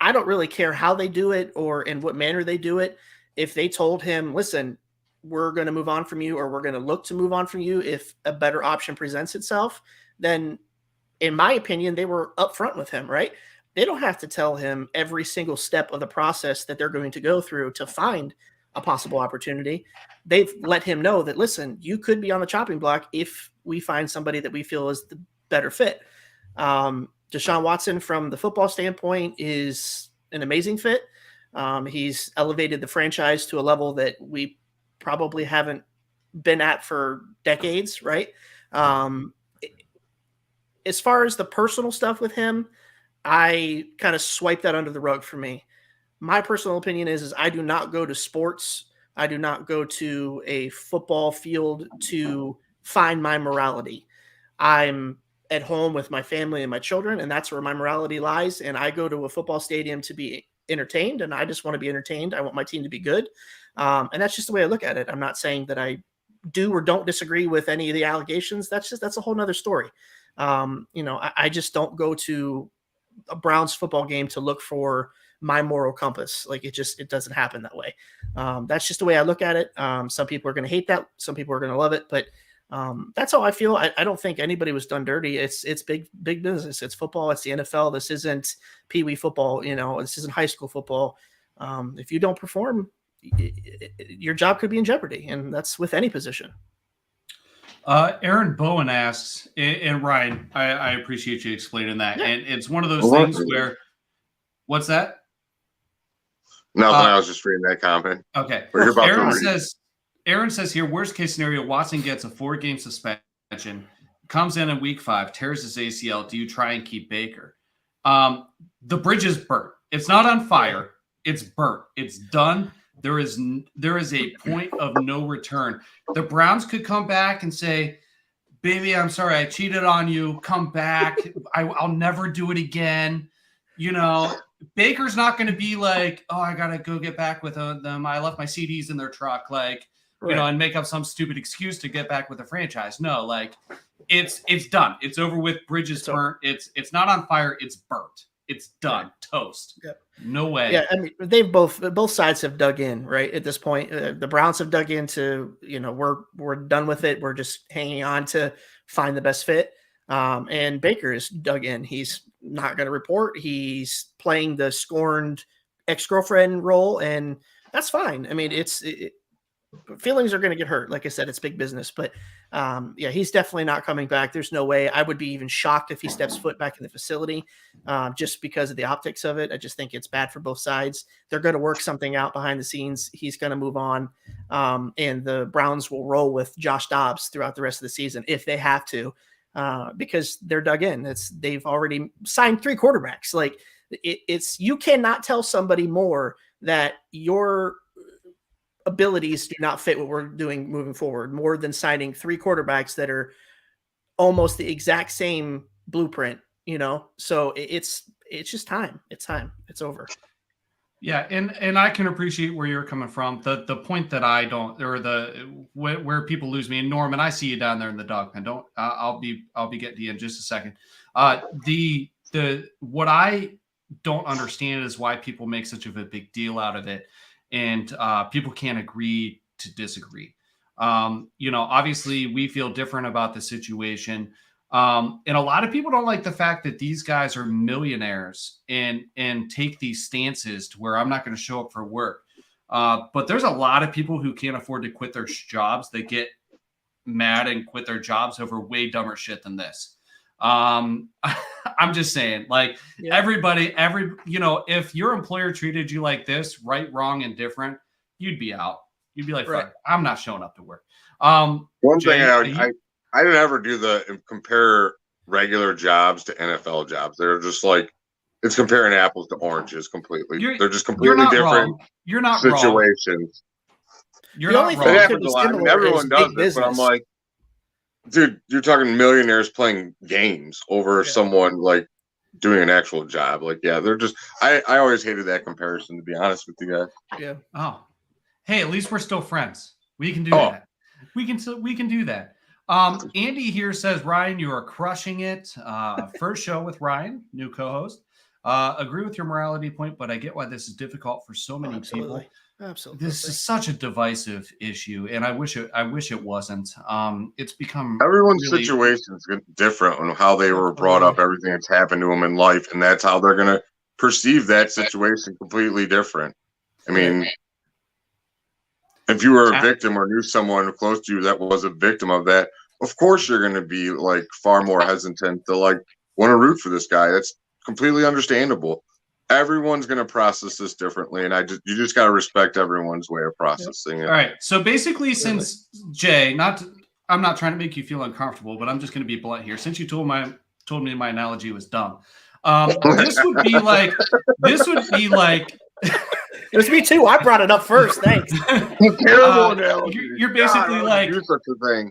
I don't really care how they do it or in what manner they do it. If they told him, listen, we're going to move on from you, or we're going to look to move on from you if a better option presents itself, then in my opinion, they were upfront with him, right? They don't have to tell him every single step of the process that they're going to go through to find a possible opportunity. They've let him know that, listen, you could be on the chopping block if we find somebody that we feel is the better fit. Deshaun Watson, from the football standpoint, is an amazing fit. He's elevated the franchise to a level that we probably haven't been at for decades, right? As far as the personal stuff with him, I kind of swipe that under the rug for me. My personal opinion is I do not go to sports. I do not go to a football field to find my morality. I'm at home with my family and my children, and that's where my morality lies. And I go to a football stadium to be entertained, and I just want to be entertained. I want my team to be good. And that's just the way I look at it. I'm not saying that I do or don't disagree with any of the allegations. That's a whole nother story. I just don't go to a Browns football game to look for my moral compass. Like it doesn't happen that way. That's just the way I look at it. Some people are going to hate that. Some people are going to love it, but that's how I feel. I don't think anybody was done dirty. It's big business. It's football. It's the NFL. This isn't Pee Wee football. This isn't high school football. If you don't perform, your job could be in jeopardy, and that's with any position. Aaron Bowen asks, and Ryan, I appreciate you explaining that. Yeah. And it's one of those things where, what's that? Nothing. I was just reading that comment. Okay. Aaron says here, worst case scenario, Watson gets a 4-game suspension, comes in week 5, tears his ACL. Do you try and keep Baker? The bridge is burnt. It's not on fire. It's burnt. It's done. There is a point of no return. The Browns could come back and say, baby, I'm sorry, I cheated on you. Come back. I'll never do it again. Baker's not going to be like, oh, I got to go get back with them. I left my CDs in their truck. And make up some stupid excuse to get back with the franchise. No, it's done. It's over with. Bridge is burnt. It's not on fire. It's burnt. It's done. Toast. Yep. No way. Yeah, I mean, they've both sides have dug in, right? At this point, the Browns have dug into, we're done with it. We're just hanging on to find the best fit. And Baker is dug in. He's not going to report. He's playing the scorned ex-girlfriend role, and that's fine. I mean, feelings are going to get hurt. Like I said, it's big business, but he's definitely not coming back. There's no way. I would be even shocked if he steps foot back in the facility, just because of the optics of it. I just think it's bad for both sides. They're going to work something out behind the scenes. He's going to move on. And the Browns will roll with Josh Dobbs throughout the rest of the season if they have to, because they're dug in. They've already signed 3 quarterbacks. You cannot tell somebody more that your abilities do not fit what we're doing moving forward, more than signing 3 quarterbacks that are almost the exact same blueprint, so it's just time. It's time. It's over. Yeah. And I can appreciate where you're coming from. The point that I don't, or where people lose me, and Norman, I see you down there in the dog pen. I'll be getting to you in just a second. What I don't understand is why people make such of a big deal out of it. And people can't agree to disagree. Obviously we feel different about the situation. And a lot of people don't like the fact that these guys are millionaires and take these stances to where I'm not going to show up for work. But there's a lot of people who can't afford to quit their jobs. They get mad and quit their jobs over way dumber shit than this. I'm just saying, everybody, if your employer treated you like this, right, wrong, and different, you'd be out. You'd be like, Right. fuck, I'm not showing up to work. One Jay, thing I didn't ever do the compare regular jobs to NFL jobs. They're just like it's comparing apples to oranges completely. They're just completely different You're not situations. Wrong. You're The not only wrong. thing It that happens could a be lot. I mean, similar everyone is does big this, but I'm business. like, dude, you're talking millionaires playing games over someone like doing an actual job. Like, yeah, they're just. I always hated that comparison, to be honest with you guys. Yeah. Oh, hey, at least we're still friends. We can do that. We can do that. Andy here says, Ryan, you are crushing it. First show with Ryan, new co-host. Agree with your morality point, but I get why this is difficult for so many people. Absolutely. This is such a divisive issue, and I wish it wasn't. It's become everyone's situation is different on how they were brought up, everything that's happened to them in life, and that's how they're going to perceive that situation completely different. I mean, if you were a victim or knew someone close to you that was a victim of that, of course you're going to be like far more hesitant to like want to root for this guy. That's completely understandable. Everyone's going to process this differently, and you just got to respect everyone's way of processing it. All right. So basically, since Jay, I'm not trying to make you feel uncomfortable, but I'm just going to be blunt here. Since you told me my analogy was dumb, this would be like. It was me too. I brought it up first. Thanks. Terrible analogy. You're basically do such a thing.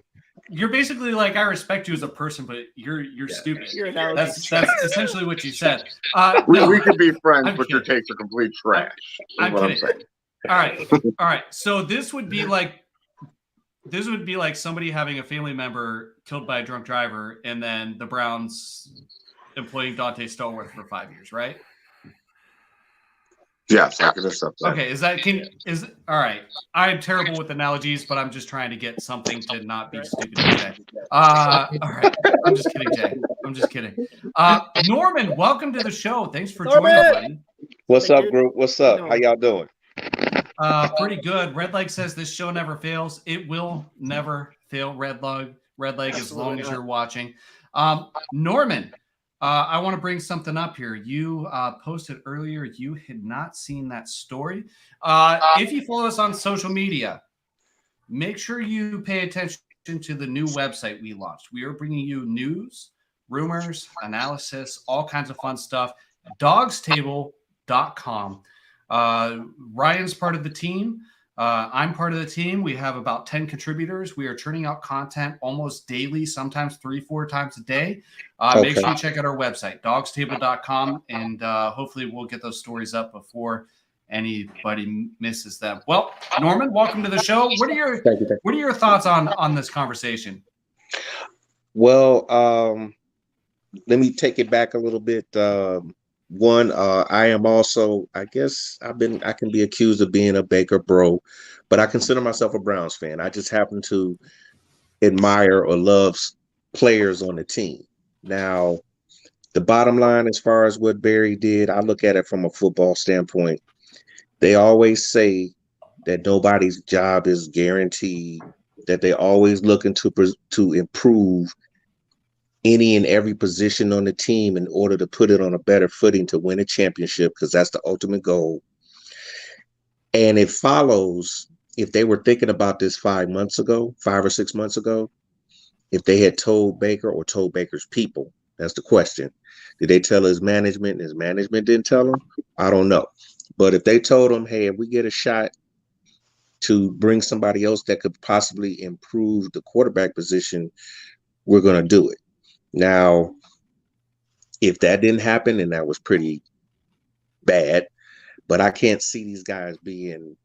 You're basically like, I respect you as a person, but you're stupid. That's essentially what you said. We could be friends, but your takes are complete trash. I'm saying. All right. So this would be like somebody having a family member killed by a drunk driver, and then the Browns employing Dante Stallworth for 5 years, right? Yes, I can accept that. Okay, all right. I'm terrible with analogies, but I'm just trying to get something to not be stupid today. All right. I'm just kidding, Jay. I'm just kidding. Norman, welcome to the show. Thanks for joining, buddy. What's up, group? What's up? How y'all doing? Pretty good. Red Leg says this show never fails. It will never fail, Red Leg, as long as you're watching. Norman, I want to bring something up here. You posted earlier you had not seen that story. If you follow us on social media, make sure you pay attention to the new website we launched. We are bringing you news, rumors, analysis, all kinds of fun stuff. DawgsTable.com. Ryan's part of the team. I'm part of the team. We have about 10 contributors. We are churning out content almost daily, sometimes 3-4 times a day. Make sure you check out our website, dawgstable.com, and hopefully we'll get those stories up before anybody misses them. Well, Norman, welcome to the show. What are your thoughts on this conversation? Well, let me take it back a little bit. One, I am also, I guess I can be accused of being a Baker bro, but I consider myself a Browns fan. I just happen to admire or love players on the team. Now, the bottom line, as far as what Barry did, I look at it from a football standpoint. They always say that nobody's job is guaranteed, that they're always looking to improve any and every position on the team in order to put it on a better footing to win a championship, because that's the ultimate goal. And it follows, if they were thinking about this 5 or 6 months ago, if they had told Baker or told Baker's people, that's the question. Did they tell his management and his management didn't tell him? I don't know. But if they told him, hey, if we get a shot to bring somebody else that could possibly improve the quarterback position, we're going to do it. Now, if that didn't happen, and that was pretty bad, but I can't see these guys being,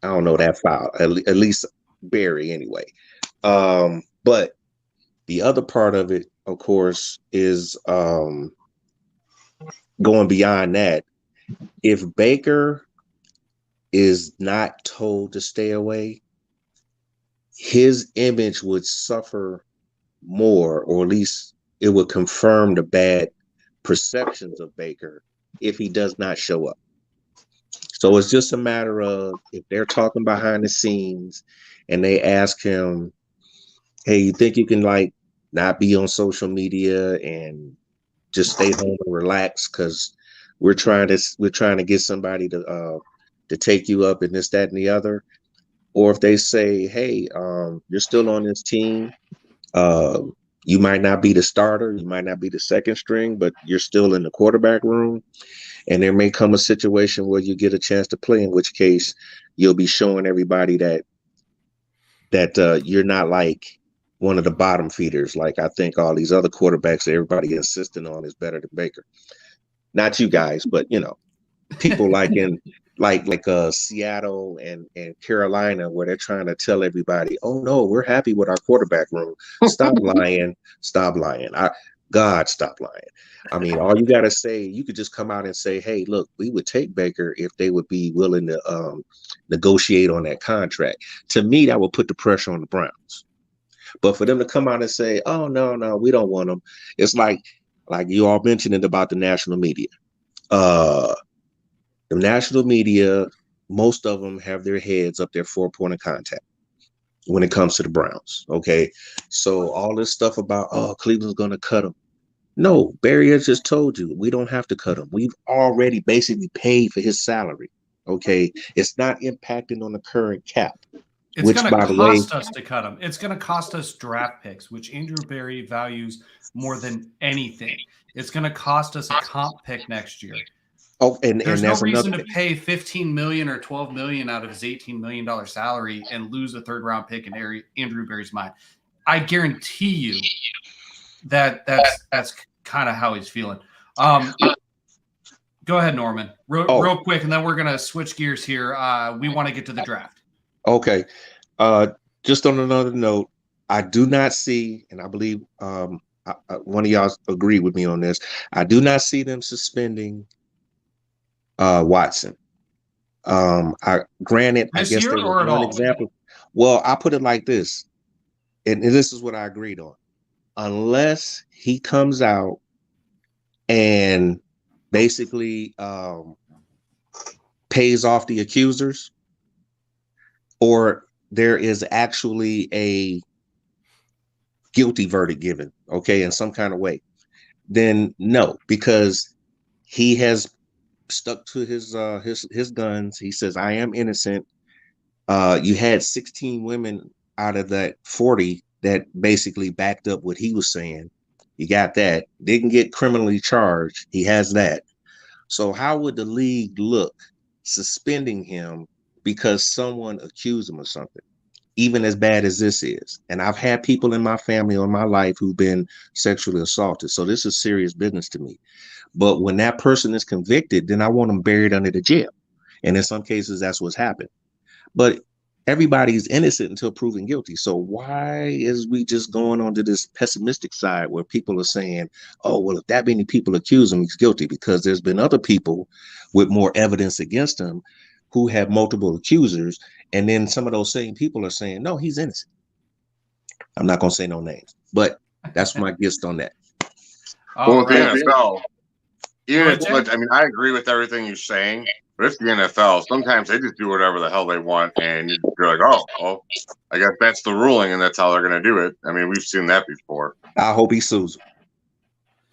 I don't know, that foul, at least Barry anyway. But the other part of it, of course, is going beyond that. If Baker is not told to stay away, his image would suffer more, or at least it would confirm the bad perceptions of Baker if he does not show up. So it's just a matter of, if they're talking behind the scenes and they ask him, hey, you think you can like not be on social media and just stay home and relax, because we're trying to get somebody to to take you up and this, that, and the other. Or if they say, hey, you're still on this team. You might not be the starter, you might not be the second string, but you're still in the quarterback room. And there may come a situation where you get a chance to play, in which case you'll be showing everybody that you're not like one of the bottom feeders. Like I think all these other quarterbacks that everybody insisting on is better than Baker. Not you guys, but people like in Seattle and Carolina, where they're trying to tell everybody, oh no, we're happy with our quarterback room. Stop lying. Stop lying. God, stop lying. I mean, all you got to say, you could just come out and say, hey, look, we would take Baker if they would be willing to negotiate on that contract. To me, that would put the pressure on the Browns. But for them to come out and say, oh, no, we don't want them. It's like you all mentioned it about the national media. The national media, most of them have their heads up their 4-point of contact when it comes to the Browns. Okay. So all this stuff about, Cleveland's going to cut them. No, Barry has just told you we don't have to cut him. We've already basically paid for his salary. Okay. It's not impacting on the current cap. It's going to cost us to cut him. It's going to cost us draft picks, which Andrew Barry values more than anything. It's going to cost us a comp pick next year. Oh, and there's that's no reason to pay $15 million or $12 million out of his $18 million salary and lose a third-round pick in Andrew Barry's mind. I guarantee you that's kind of how he's feeling. Go ahead, Norman. Real quick, and then we're going to switch gears here. We want to get to the draft. Okay. Just on another note, I do not see, and I believe one of y'all agree with me on this, I do not see them suspending Watson. Granted, I guess there was one example. Well, I put it like this, and this is what I agreed on. Unless he comes out and basically pays off the accusers, or there is actually a guilty verdict given, okay, in some kind of way, then no, because he has stuck to his guns. He says, I am innocent. You had 16 women out of that 40 that basically backed up what he was saying. You got that. Didn't get criminally charged. He has that. So how would the league look suspending him because someone accused him of something, even as bad as this is? And I've had people in my family or in my life who've been sexually assaulted. So this is serious business to me. But when that person is convicted, then I want them buried under the jail. And in some cases, that's what's happened. But everybody's innocent until proven guilty. So why is we just going on to this pessimistic side where people are saying, oh, well, if that many people accuse him, he's guilty? Because there's been other people with more evidence against him who have multiple accusers. And then some of those same people are saying, no, he's innocent. I'm not going to say no names, but that's my gist on that. Well, with the NFL, I agree with everything you're saying. But it's the NFL. Sometimes they just do whatever the hell they want, and you're like, oh, I guess that's the ruling, and that's how they're going to do it. I mean, we've seen that before. I hope he sues.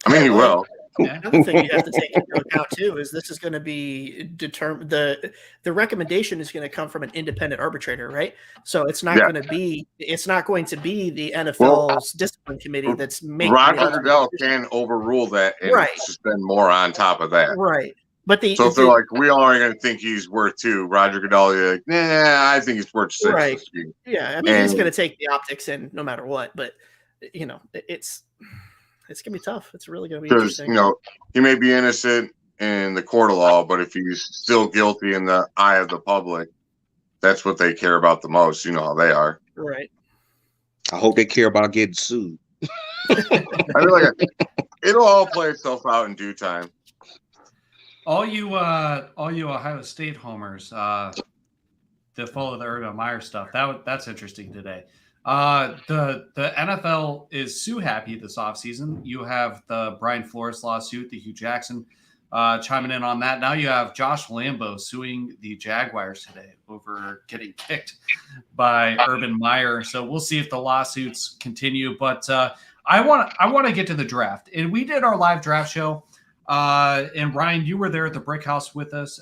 I mean, he will. Yeah. Another thing you have to take into account too is this is going to be determined. The recommendation is going to come from an independent arbitrator, right? So it's not going to be the NFL's discipline committee that's making. Roger Goodell can overrule that and suspend more on top of that, right? But so if they're like, we all are going to think he's worth 2, Roger Goodell, you're like, nah, I think he's worth 6. Right. Yeah, I mean, he's going to take the optics in no matter what. But it's going to be tough. It's really going to be interesting. He may be innocent in the court of law, but if he's still guilty in the eye of the public, that's what they care about the most. You know how they are. Right. I hope they care about getting sued. I feel like it'll all play itself out in due time. All you Ohio State homers that follow the Urban Meyer stuff, that's interesting today. The NFL is so happy this offseason. You have the Brian Flores lawsuit, the Hugh Jackson chiming in on that. Now you have Josh Lambo suing the Jaguars today over getting kicked by Urban Meyer. So we'll see if the lawsuits continue. But I want to get to the draft. And we did our live draft show And Ryan, you were there at the Brick House with us.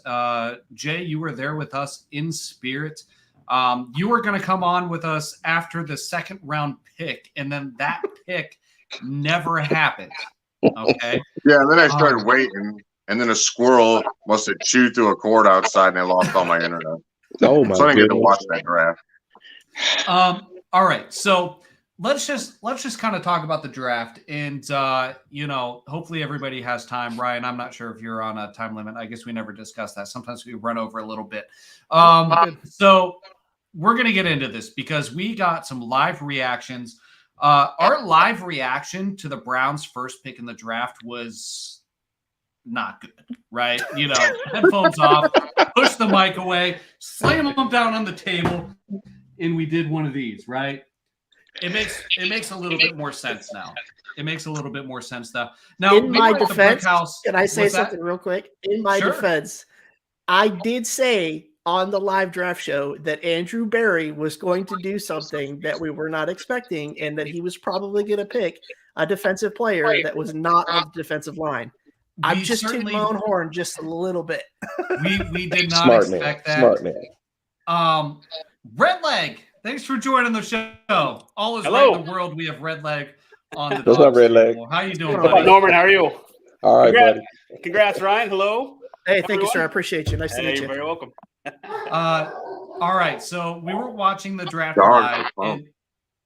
Jay, you were there with us in spirit. You were going to come on with us after the second round pick, and then that pick never happened. Okay. Yeah, and then I started waiting, and then a squirrel must have chewed through a cord outside, and I lost all my internet. Oh my So I didn't get to goodness. watch that draft. All right. So let's just kind of talk about the draft, and hopefully everybody has time. Ryan, I'm not sure if you're on a time limit. I guess we never discussed that. Sometimes we run over a little bit. So we're gonna get into this because we got some live reactions. Our live reaction to the Browns' first pick in the draft was not good, right? Headphones off, push the mic away, slam them down on the table, and we did one of these, right? It makes a little bit more sense now. It makes a little bit more sense now. Now, in my defense, can I say What's something real quick? In my defense, I did say on the live draft show that Andrew Berry was going to do something that we were not expecting, and that he was probably going to pick a defensive player that was not on the defensive line. I'm just tooting my own horn just a little bit. We did not expect that. Smart man. Redleg, thanks for joining the show. All is right in the world. We have Redleg on the What's up, Redleg? How you doing, How about Norman? How are you? All right, Congrats, buddy. Congrats, Ryan. Hello. Hey, thank you, sir. I appreciate you. Nice to meet you. You're very welcome. All right, so we were watching the draft live,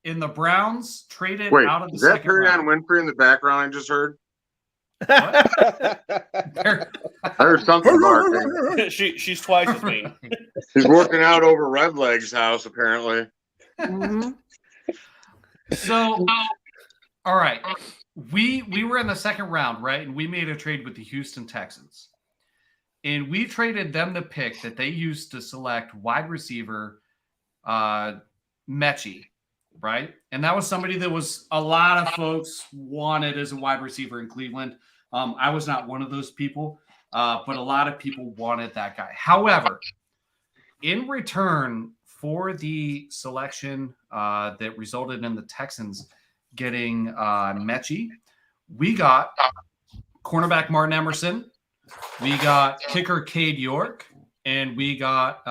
and the Browns traded out of the second round. Wait, is that Winfrey in the background I just heard? What? I heard something barking. She's twice as mean. He's working out over Redleg's house, apparently. Mm-hmm. So, all right, we were in the second round, right? And we made a trade with the Houston Texans. And we traded them the pick that they used to select wide receiver Mechie, right? And that was somebody that was a lot of folks wanted as a wide receiver in Cleveland. I was not one of those people, but a lot of people wanted that guy. However, in return for the selection that resulted in the Texans getting Mechie, we got cornerback Martin Emerson, we got kicker Cade York, and we got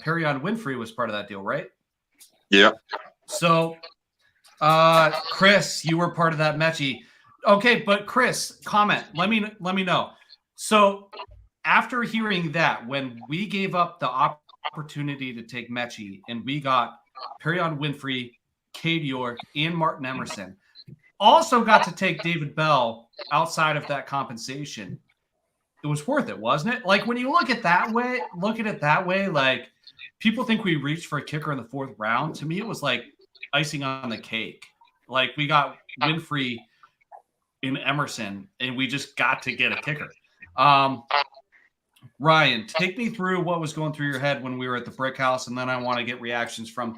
Perion Winfrey was part of that deal, right? Yeah. So, Chris, you were part of that Mechie. Okay, but Chris, comment. Let me know. So, after hearing that, when we gave up the opportunity to take Mechie, and we got Perion Winfrey, Cade York, and Martin Emerson, also got to take David Bell outside of that compensation. It was worth it, wasn't it? Like when you look at it that way, like people think we reached for a kicker in the fourth round. To me, it was like icing on the cake. Like we got Winfrey in Emerson, and we just got to get a kicker. Ryan, take me through what was going through your head when we were at the Brick House, and then I want to get reactions from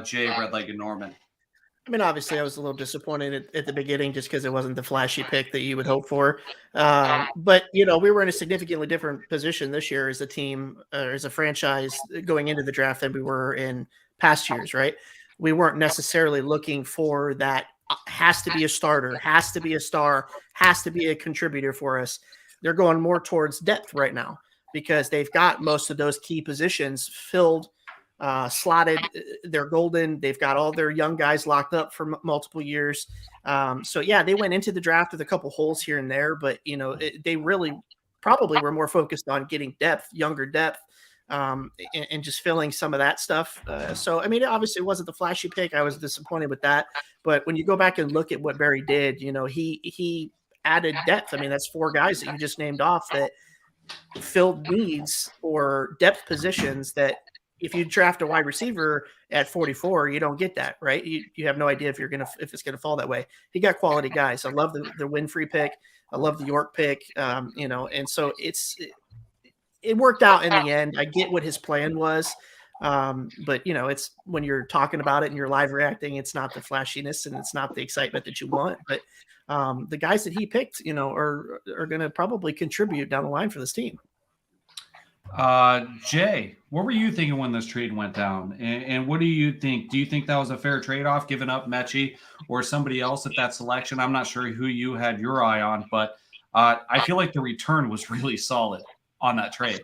Jay, Redleg, and Norman. I mean, obviously, I was a little disappointed at the beginning just because it wasn't the flashy pick that you would hope for. But, we were in a significantly different position this year as a team or as a franchise going into the draft than we were in past years, right? We weren't necessarily looking for that has to be a starter, has to be a star, has to be a contributor for us. They're going more towards depth right now because they've got most of those key positions filled, slotted. They're golden. They've got all their young guys locked up for multiple years. So yeah, they went into the draft with a couple holes here and there, but they really probably were more focused on getting depth, younger depth, and just filling some of that stuff. So, I mean, obviously it wasn't the flashy pick. I was disappointed with that, but when you go back and look at what Barry did, he added depth. I mean, that's 4 guys that you just named off that filled needs or depth positions that if you draft a wide receiver at 44, you don't get that, right? You have no idea if it's gonna fall that way. He got quality guys. I love the Winfrey pick. I love the York pick. And so it worked out in the end. I get what his plan was. But it's when you're talking about it and you're live reacting, it's not the flashiness and it's not the excitement that you want. But the guys that he picked, are going to probably contribute down the line for this team. Jay, what were you thinking when this trade went down? And what do you think? Do you think that was a fair trade-off, giving up Mechie or somebody else at that selection? I'm not sure who you had your eye on, but I feel like the return was really solid on that trade.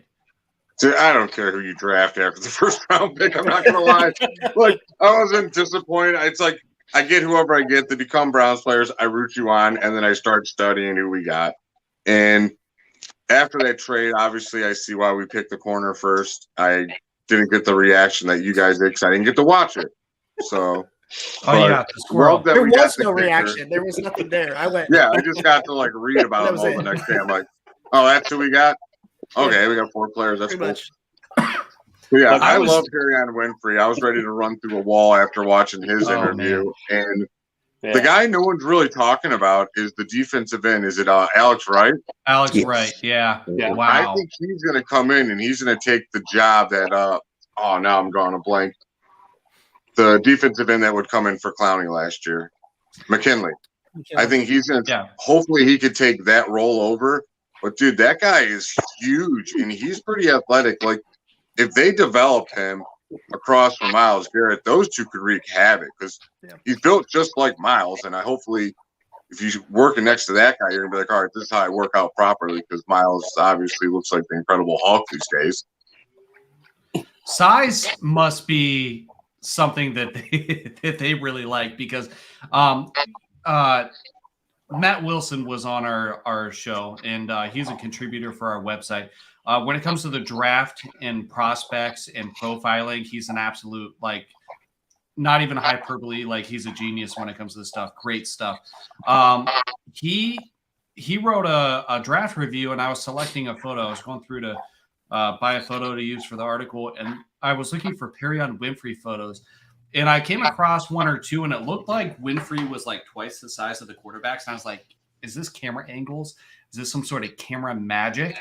Dude, I don't care who you draft after the first round pick. I'm not gonna lie. Like, I wasn't disappointed. It's like I get whoever I get to become Browns players. I root you on, and then I start studying who we got. And after that trade, obviously, I see why we picked the corner first. I didn't get the reaction that you guys did because I didn't get to watch it. So, yeah, the squirrel. There was no reaction. There was nothing there. I went. Yeah, I just got to like read about them all the next day. I'm like, oh, that's who we got. Okay, we got 4 players. That's cool. Much. Yeah, I love Perrion Winfrey. I was ready to run through a wall after watching his interview. Man. And the guy no one's really talking about is the defensive end. Is it Alex Wright? Alex Wright, yeah. Wow. I think he's going to come in and he's going to take the job that now I'm drawing a blank. The defensive end that would come in for Clowney last year, McKinley. I think he's going to hopefully he could take that role over. But dude, that guy is huge and he's pretty athletic. Like if they develop him across from Myles Garrett, those two could wreak havoc because he's built just like Myles. And I hopefully if you're working next to that guy, you're gonna be like, all right, this is how I work out properly because Myles obviously looks like the Incredible Hulk these days. Size must be something that they really like because Matt Wilson was on our show, and he's a contributor for our website. When it comes to the draft and prospects and profiling, he's an absolute, like, not even hyperbole. Like, he's a genius when it comes to this stuff. Great stuff. He wrote a draft review, and I was selecting a photo. I was going through to buy a photo to use for the article, and I was looking for Perrion Winfrey photos. And I came across 1 or 2, and it looked like Winfrey was like twice the size of the quarterbacks. And I was like, is this camera angles? Is this some sort of camera magic?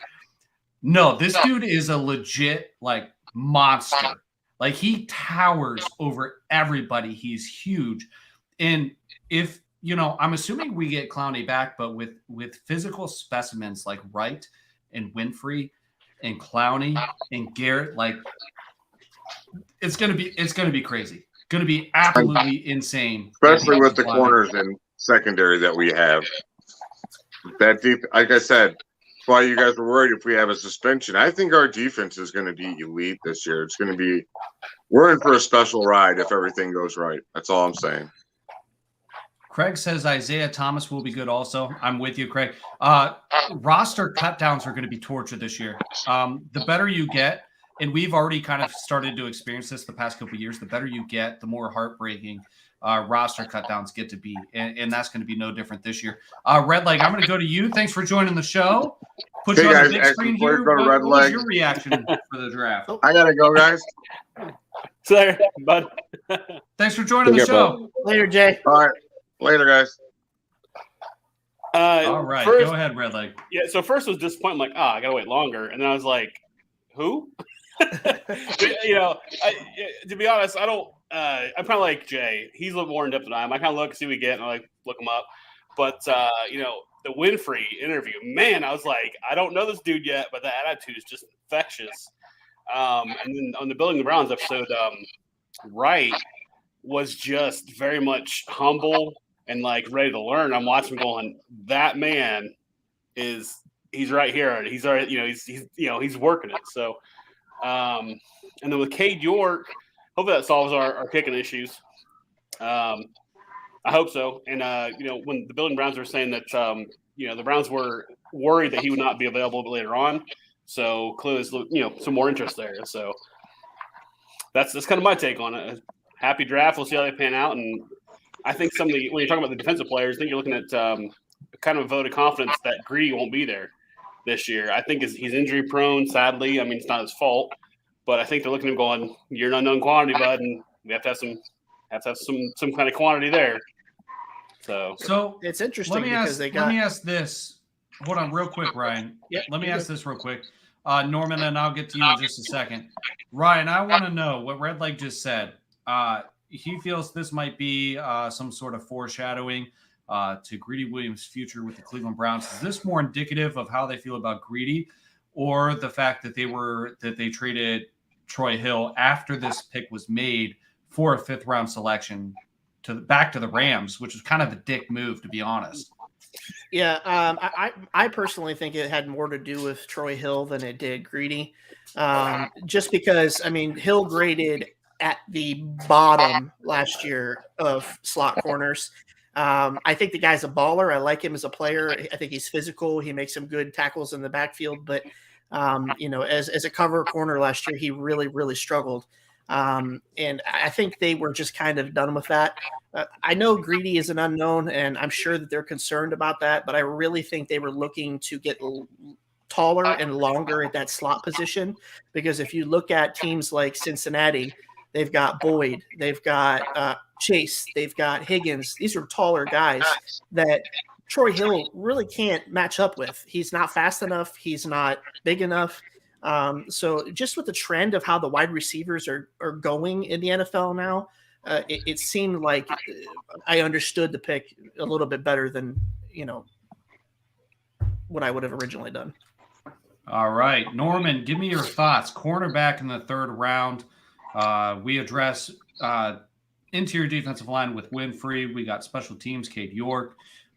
No, this dude is a legit, like, monster. Like, he towers over everybody. He's huge. And if, I'm assuming we get Clowney back, but with physical specimens like Wright and Winfrey and Clowney and Garrett, like, it's gonna be crazy. Going to be absolutely insane, especially with the corners and secondary that we have. That deep, like I said, that's why you guys were worried if we have a suspension. I think our defense is going to be elite this year. It's going to be, we're in for a special ride if everything goes right. That's all I'm saying. Craig says Isaiah Thomas will be good also. I'm with you, Craig. Roster cutdowns are going to be torture this year. The better you get, and we've already kind of started to experience this the past couple of years, the better you get, the more heartbreaking roster cutdowns get to be. And that's going to be no different this year. Red Leg, I'm going to go to you. Thanks for joining the show. Put you on the big screen here. What was your reaction for the draft? I got to go, guys. See you later, bud. Thanks for joining the show. Later, Jay. All right. Later, guys. All right. Go ahead, Red Leg. Yeah, so first was disappointing. Like, I got to wait longer. And then I was like, who? To be honest, I don't. I'm kind of like Jay. He's a little more in depth than I am. I kind of look, see what we get, and I look him up. But the Winfrey interview, man, I was like, I don't know this dude yet, but the attitude is just infectious. And then on the Building the Browns episode, Wright was just very much humble and like ready to learn. I'm watching him going, that man he's right here. He's already, he's working it. So. And then with Cade York, hopefully that solves our kicking issues. I hope so. And when the Building Browns were saying that the Browns were worried that he would not be available later on, so clearly some more interest there. So that's kind of my take on it. Happy draft. We'll see how they pan out. And I think when you're talking about the defensive players, I think you're looking at kind of a vote of confidence that Greedy won't be there this year. I think he's injury prone, sadly. I mean, it's not his fault, but I think they're looking at him going, you're an unknown quantity, bud, and we have to have some kind of quantity there. So it's interesting let me ask this. Hold on real quick, Ryan. Let me ask this real quick. Norman, and I'll get to you in just a second. Ryan, I want to know what Red Leg just said. He feels this might be some sort of foreshadowing to Greedy Williams' future with the Cleveland Browns. Is this more indicative of how they feel about Greedy, or the fact that they traded Troy Hill after this pick was made for a 5th round selection back to the Rams, which was kind of a dick move, to be honest? Yeah, I personally think it had more to do with Troy Hill than it did Greedy. Just because, I mean, Hill graded at the bottom last year of slot corners. I think the guy's a baller. I like him as a player. I think he's physical. He makes some good tackles in the backfield. But, as a cover corner last year, he really, really struggled. And I think they were just kind of done with that. I know Greedy is an unknown, and I'm sure that they're concerned about that, but I really think they were looking to get taller and longer at that slot position, because if you look at teams like Cincinnati, they've got Boyd, they've got Chase, they've got Higgins. These are taller guys that Troy Hill really can't match up with. He's not fast enough. He's not big enough. So just with the trend of how the wide receivers are going in the NFL now, it seemed like I understood the pick a little bit better than, what I would have originally done. All right, Norman, give me your thoughts. Cornerback in the third round. We address interior defensive line with Winfrey. We got special teams, Cade York.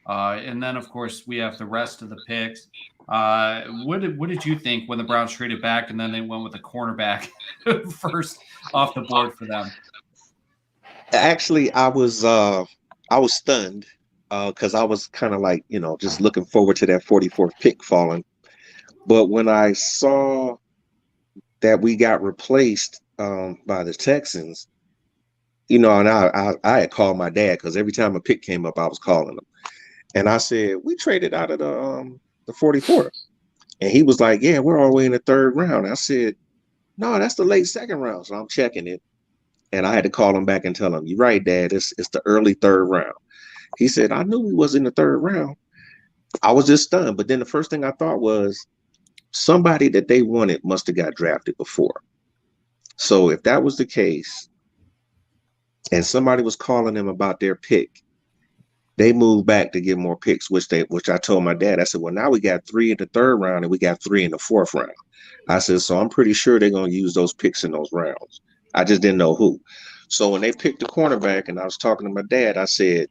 And then, of course, we have the rest of the picks. What did you think when the Browns traded back and then they went with the cornerback first off the board for them? Actually, I was stunned because I was kind of like, just looking forward to that 44th pick falling. But when I saw that we got replaced by the Texans, and I had called my dad, because every time a pick came up, I was calling him. And I said, we traded out of the 44th. And he was like, yeah, we're all the way in the third round. I said, no, that's the late second round. So I'm checking it. And I had to call him back and tell him, you're right, Dad, it's the early third round. He said, I knew we was in the third round. I was just stunned. But then the first thing I thought was, somebody that they wanted must have got drafted before. So if that was the case, and somebody was calling them about their pick, they moved back to get more picks, which I told my dad. I said, well, now we got 3 in the third round and we got 3 in the fourth round. I said, so I'm pretty sure they're going to use those picks in those rounds. I just didn't know who. So when they picked the cornerback and I was talking to my dad, I said,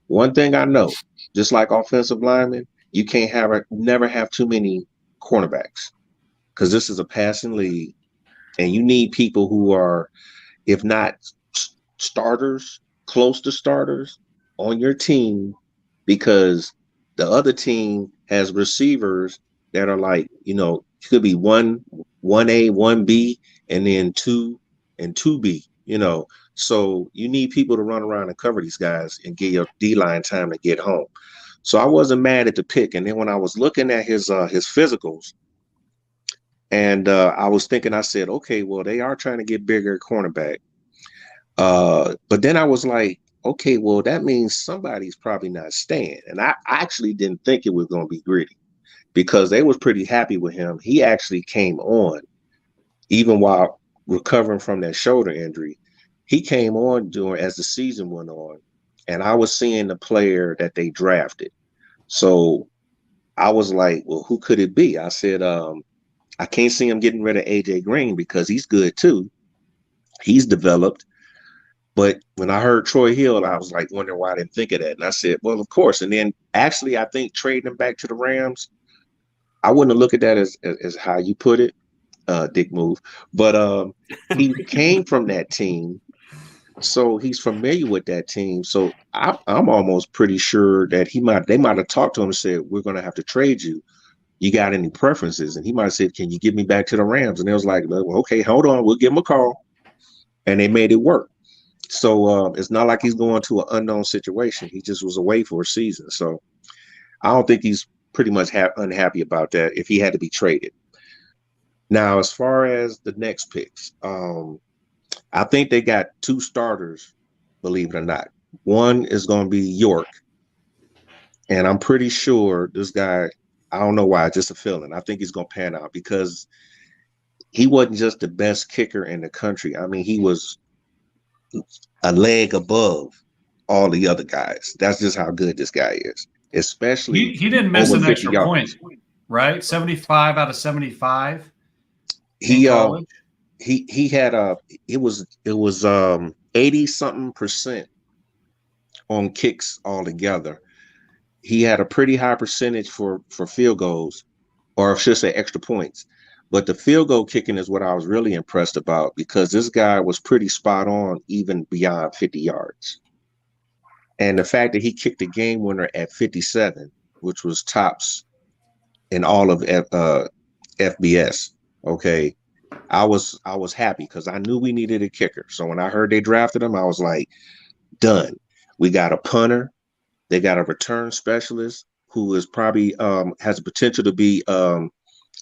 one thing I know, just like offensive linemen, you can't never have too many cornerbacks, because this is a passing league and you need people who are, if not starters, close to starters on your team, because the other team has receivers that are like, could be 1A, 1B, and then 2 and 2B, so you need people to run around and cover these guys and get your D-line time to get home. So I wasn't mad at the pick. And then when I was looking at his physicals, and I was thinking, I said, okay, well, they are trying to get bigger at cornerback. But then I was like, okay, well, that means somebody's probably not staying. And I actually didn't think it was going to be Greedy, because they was pretty happy with him. He actually came on, even while recovering from that shoulder injury. He came on as the season went on, and I was seeing the player that they drafted. So I was like, well, who could it be? I said, I can't see him getting rid of AJ Green, because he's good too. He's developed. But when I heard Troy Hill, I was like wondering why I didn't think of that. And I said, well, of course. And then actually, I think trading him back to the Rams, I wouldn't look at that as how you put it, dick move. But he came from that team, so he's familiar with that team. So I'm almost pretty sure that they might have talked to him and said, we're going to have to trade you. You got any preferences? And he might have said, can you get me back to the Rams? And they was like, well, okay, hold on, we'll give him a call. And they made it work. So it's not like he's going to an unknown situation. He just was away for a season. So I don't think he's pretty much unhappy about that if he had to be traded. Now, as far as the next picks, I think they got 2 starters, believe it or not. One is going to be York. And I'm pretty sure this guy, I don't know why, just a feeling. I think he's going to pan out, because he wasn't just the best kicker in the country. I mean, he was a leg above all the other guys. That's just how good this guy is. Especially he didn't miss an extra yards. point, right? 75 out of 75. He had it was 80-something% on kicks altogether. he had a pretty high percentage for field goals, or I should say extra points. But the field goal kicking is what I was really impressed about, because this guy was pretty spot on even beyond 50 yards. And the fact that he kicked the game winner at 57, which was tops in all of FBS. Okay. I was happy because I knew we needed a kicker. So when I heard they drafted him, I was like, done. We got a punter. They got a return specialist who is probably has the potential to be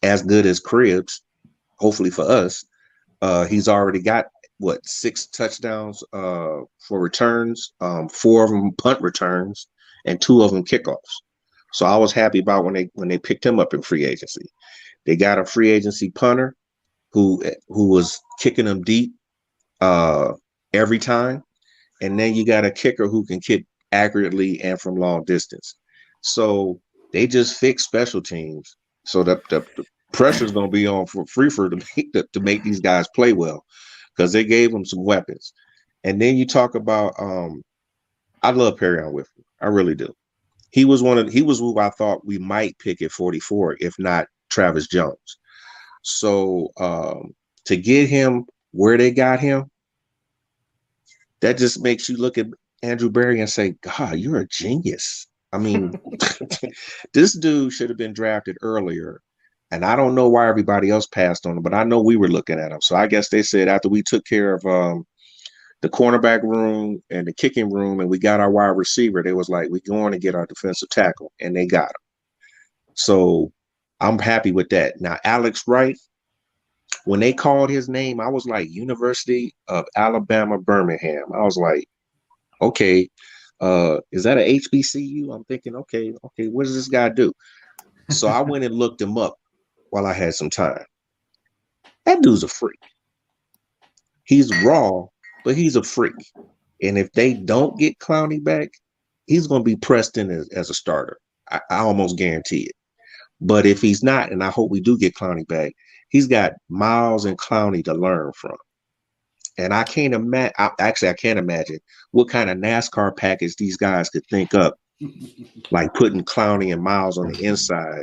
as good as Cribbs, hopefully for us. He's already got 6 touchdowns for returns, 4 of them punt returns, and 2 of them kickoffs. So I was happy about when they picked him up in free agency. They got a free agency punter who was kicking them deep every time, and then you got a kicker who can kick accurately and from long distance. So they just fixed special teams, so the pressure is going to be on for Freefor to make these guys play well, because they gave them some weapons. And then you talk about I love Perrion Whitfield, I really do. He was who I thought we might pick at 44, if not Travis Jones. So to get him where they got him, that just makes you look at Andrew Berry and say, God, you're a genius. I mean, this dude should have been drafted earlier. And I don't know why everybody else passed on him, but I know we were looking at him. So I guess they said after we took care of the cornerback room and the kicking room and we got our wide receiver, they was like, we're going to get our defensive tackle. And they got him. So I'm happy with that. Now, Alex Wright, when they called his name, I was like, University of Alabama, Birmingham. I was like, okay, is that a HBCU? I'm thinking, okay, what does this guy do? So I went and looked him up while I had some time. That dude's a freak. He's raw, but he's a freak. And if they don't get Clowney back, he's going to be pressed in as a starter. I almost guarantee it. But if he's not, and I hope we do get Clowney back, he's got Miles and Clowney to learn from. And I can't imagine what kind of NASCAR package these guys could think up, like putting Clowney and Miles on the inside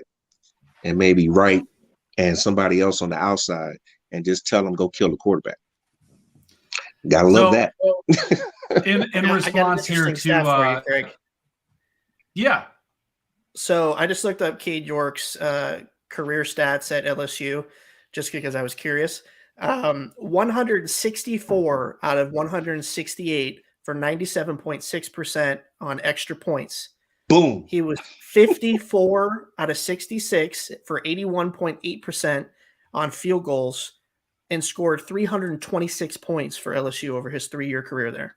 and maybe Wright and somebody else on the outside, and just tell them go kill the quarterback. Gotta love that. In response here to Greg. Yeah. So I just looked up Cade York's career stats at LSU just because I was curious. 164 out of 168 for 97.6% on extra points. Boom. He was 54 out of 66 for 81.8% on field goals and scored 326 points for LSU over his 3-year career there.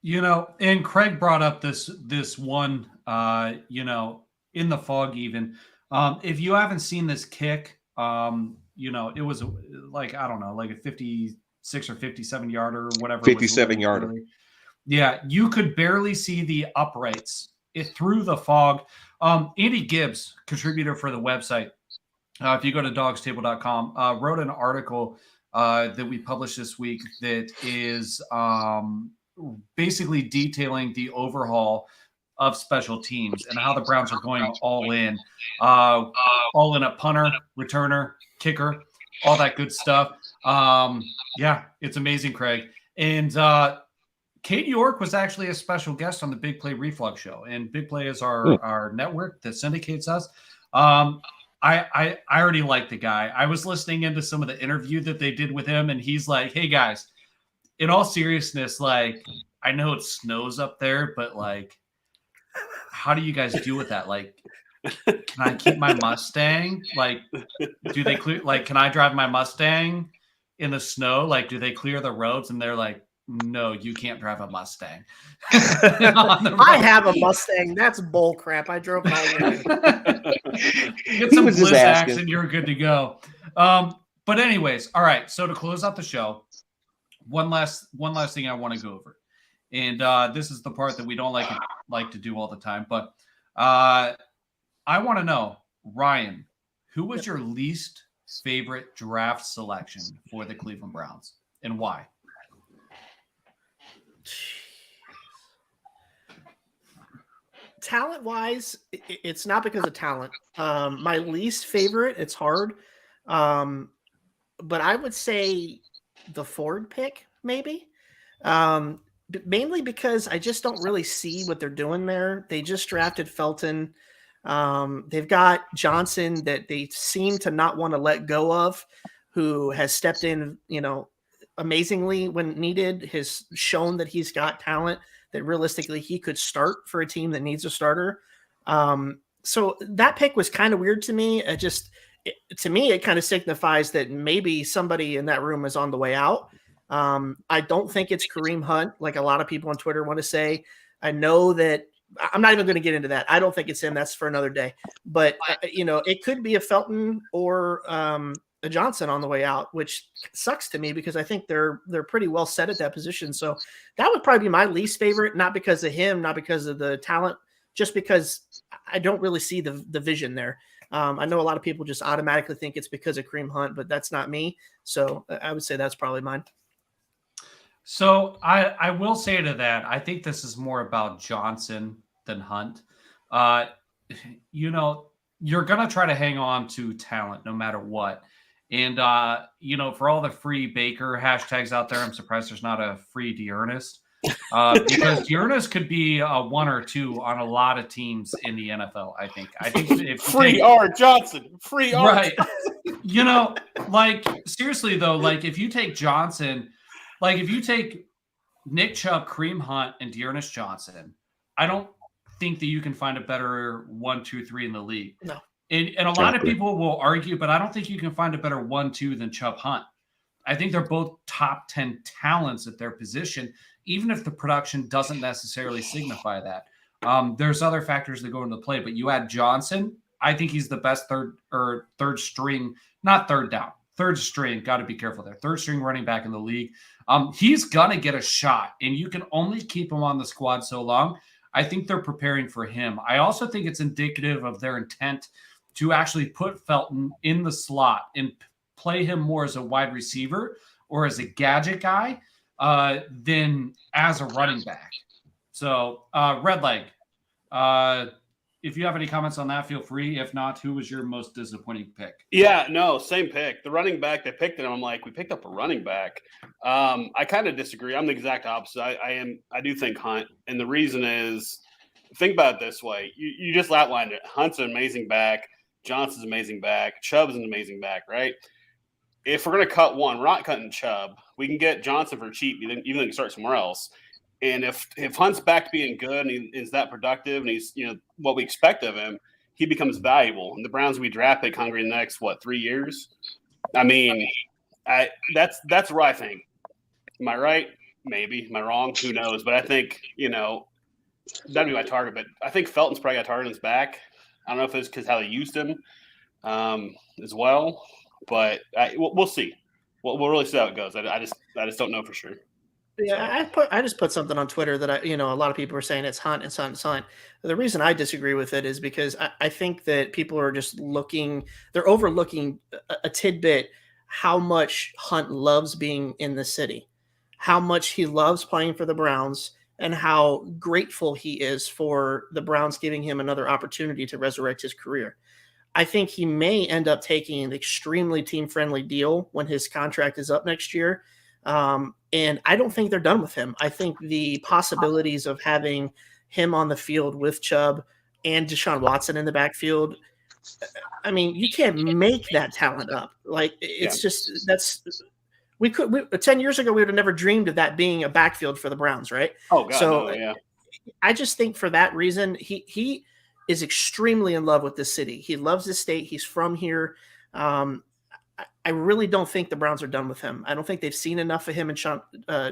You know, and Craig brought up this one, in the fog even. If you haven't seen this kick, it was like, I don't know, like a 56 or 57 yarder or whatever. 57 yarder. Yeah, you could barely see the uprights through the fog. Andy Gibbs, contributor for the website, if you go to dawgstable.com, wrote an article that we published this week that is basically detailing the overhaul of special teams and how the Browns are going all in at punter, returner, kicker, all that good stuff. Yeah, it's amazing, Craig. And Cade York was actually a special guest on the Big Play Reflux show, and Big Play is our network that syndicates us. I already like the guy. I was listening into some of the interview that they did with him, and he's like, hey guys, in all seriousness, like, I know it snows up there, but like, how do you guys deal with that? Like, can I keep my Mustang? Like, do they clear, like, can I drive my Mustang in the snow? Like, do they clear the roads? And they're like, no, you can't drive a Mustang. I have a Mustang. That's bull crap. I drove it all year. Get some Blizzaks and you're good to go. But anyways, all right. So to close out the show, one last thing I want to go over. And this is the part that we don't like to do all the time. But I want to know, Ryan, who was your least favorite draft selection for the Cleveland Browns and why? talent-wise, it's not because of talent. My least favorite, it's hard, but I would say the Ford pick, maybe. Mainly because I just don't really see what they're doing there. They just drafted Felton. They've got Johnson that they seem to not want to let go of, who has stepped in, amazingly when needed, has shown that he's got talent, that realistically he could start for a team that needs a starter. So that pick was kind of weird to me. To me, it kind of signifies that maybe somebody in that room is on the way out. I don't think it's Kareem Hunt, like a lot of people on Twitter want to say. I know that I'm not even going to get into that. I don't think it's him. That's for another day. But, it could be a Felton or a Johnson on the way out, which sucks to me because I think they're pretty well set at that position. So that would probably be my least favorite, not because of him, not because of the talent, just because I don't really see the vision there. I know a lot of people just automatically think it's because of Kareem Hunt, but that's not me. So I would say that's probably mine. So I will say to that, I think this is more about Johnson than Hunt. You're going to try to hang on to talent no matter what. And, for all the free Baker hashtags out there, I'm surprised there's not a free Dearness. Because Dearness could be a 1 or 2 on a lot of teams in the NFL, I think. If free R Johnson. Free R. Right. Seriously, though, if you take Johnson – if you take Nick Chubb, Kareem Hunt, and Dearness Johnson, I don't think that you can find a better 1, 2, 3 in the league. No. And a lot of people will argue, but I don't think you can find a better 1, 2 than Chubb Hunt. I think they're both top 10 talents at their position, even if the production doesn't necessarily signify that. There's other factors that go into play, but you add Johnson, I think he's the best third string, not third down. Third string, got to be careful there. Third string running back in the league. He's going to get a shot, and you can only keep him on the squad so long. I think they're preparing for him. I also think it's indicative of their intent to actually put Felton in the slot and play him more as a wide receiver or as a gadget guy than as a running back. So, Red Leg, if you have any comments on that, feel free. If not, who was your most disappointing pick? Yeah, no, same pick. The running back, they picked it. I'm like, we picked up a running back. I kind of disagree. I'm the exact opposite. I do think Hunt. And the reason is, think about it this way. You just outlined it. Hunt's an amazing back. Johnson's an amazing back. Chubb's an amazing back, right? If we're going to cut one, we're not cutting Chubb. We can get Johnson for cheap, even though he can start somewhere else. And if Hunt's back to being good and he is that productive and he's what we expect of him, he becomes valuable. And the Browns will be draft pick hungry in the next 3 years. I mean, that's what I think. Am I right? Maybe. Am I wrong? Who knows? But I think that'd be my target. But I think Felton's probably got a target on his back. I don't know if it's because how they used him as well. But we'll see. We'll really see how it goes. I just don't know for sure. Yeah, I just put something on Twitter that a lot of people are saying it's Hunt and Hunt and Hunt. The reason I disagree with it is because I think that people are just they're overlooking a tidbit how much Hunt loves being in the city, how much he loves playing for the Browns, and how grateful he is for the Browns giving him another opportunity to resurrect his career. I think he may end up taking an extremely team-friendly deal when his contract is up next year. And I don't think they're done with him. I think the possibilities of having him on the field with Chubb and Deshaun Watson in the backfield, I mean, you can't make that talent up. It's just 10 years ago, we would have never dreamed of that being a backfield for the Browns, right? Oh, God, no, yeah. I just think for that reason, he is extremely in love with this city. He loves this state. He's from here. I really don't think the Browns are done with him. I don't think they've seen enough of him and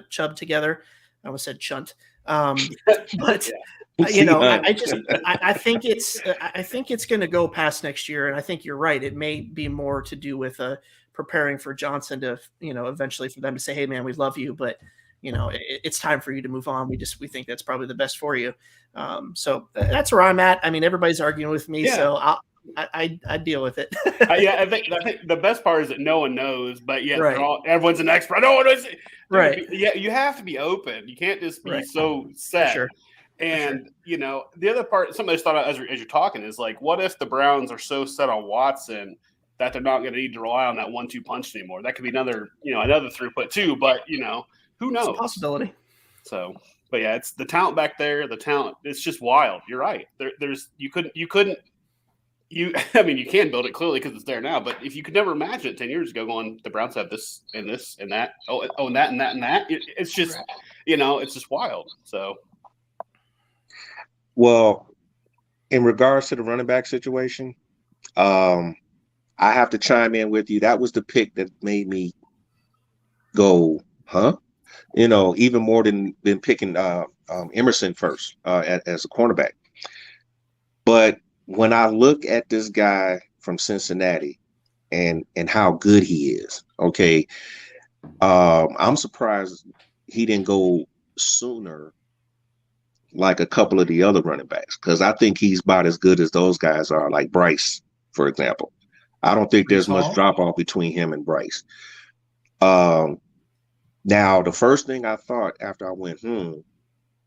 Chubb together. I almost said Chunt. But I think it's going to go past next year. And I think you're right. It may be more to do with preparing for Johnson to, eventually for them to say, hey man, we love you, but it's time for you to move on. We think that's probably the best for you. So that's where I'm at. I mean, everybody's arguing with me, so I deal with it. I think the best part is that no one knows, but right. Everyone's an expert. No one knows. Right. Yeah, you have to be open. You can't just be so set. Sure. And, you know, the other part, something I just thought of as you're talking is like, what if the Browns are so set on Watson that they're not going to need to rely on that 1-2 punch anymore? That could be another throughput too, but, you know, who knows? It's a possibility. So, but yeah, it's the talent back there. The talent, it's just wild. You're right. You can build it clearly because it's there now, but if you could never imagine it 10 years ago going, the Browns have this and this and that, and that and that and that, it's just, you know, it's just wild. So. Well, in regards to the running back situation, I have to chime in with you. That was the pick that made me go, huh? You know, even more than picking Emerson first as a cornerback. But when I look at this guy from Cincinnati and how good he is, okay, I'm surprised he didn't go sooner like a couple of the other running backs, because I think he's about as good as those guys are, like Bryce, for example. I don't think there's much drop off between him and Bryce. Now, the first thing I thought after I went,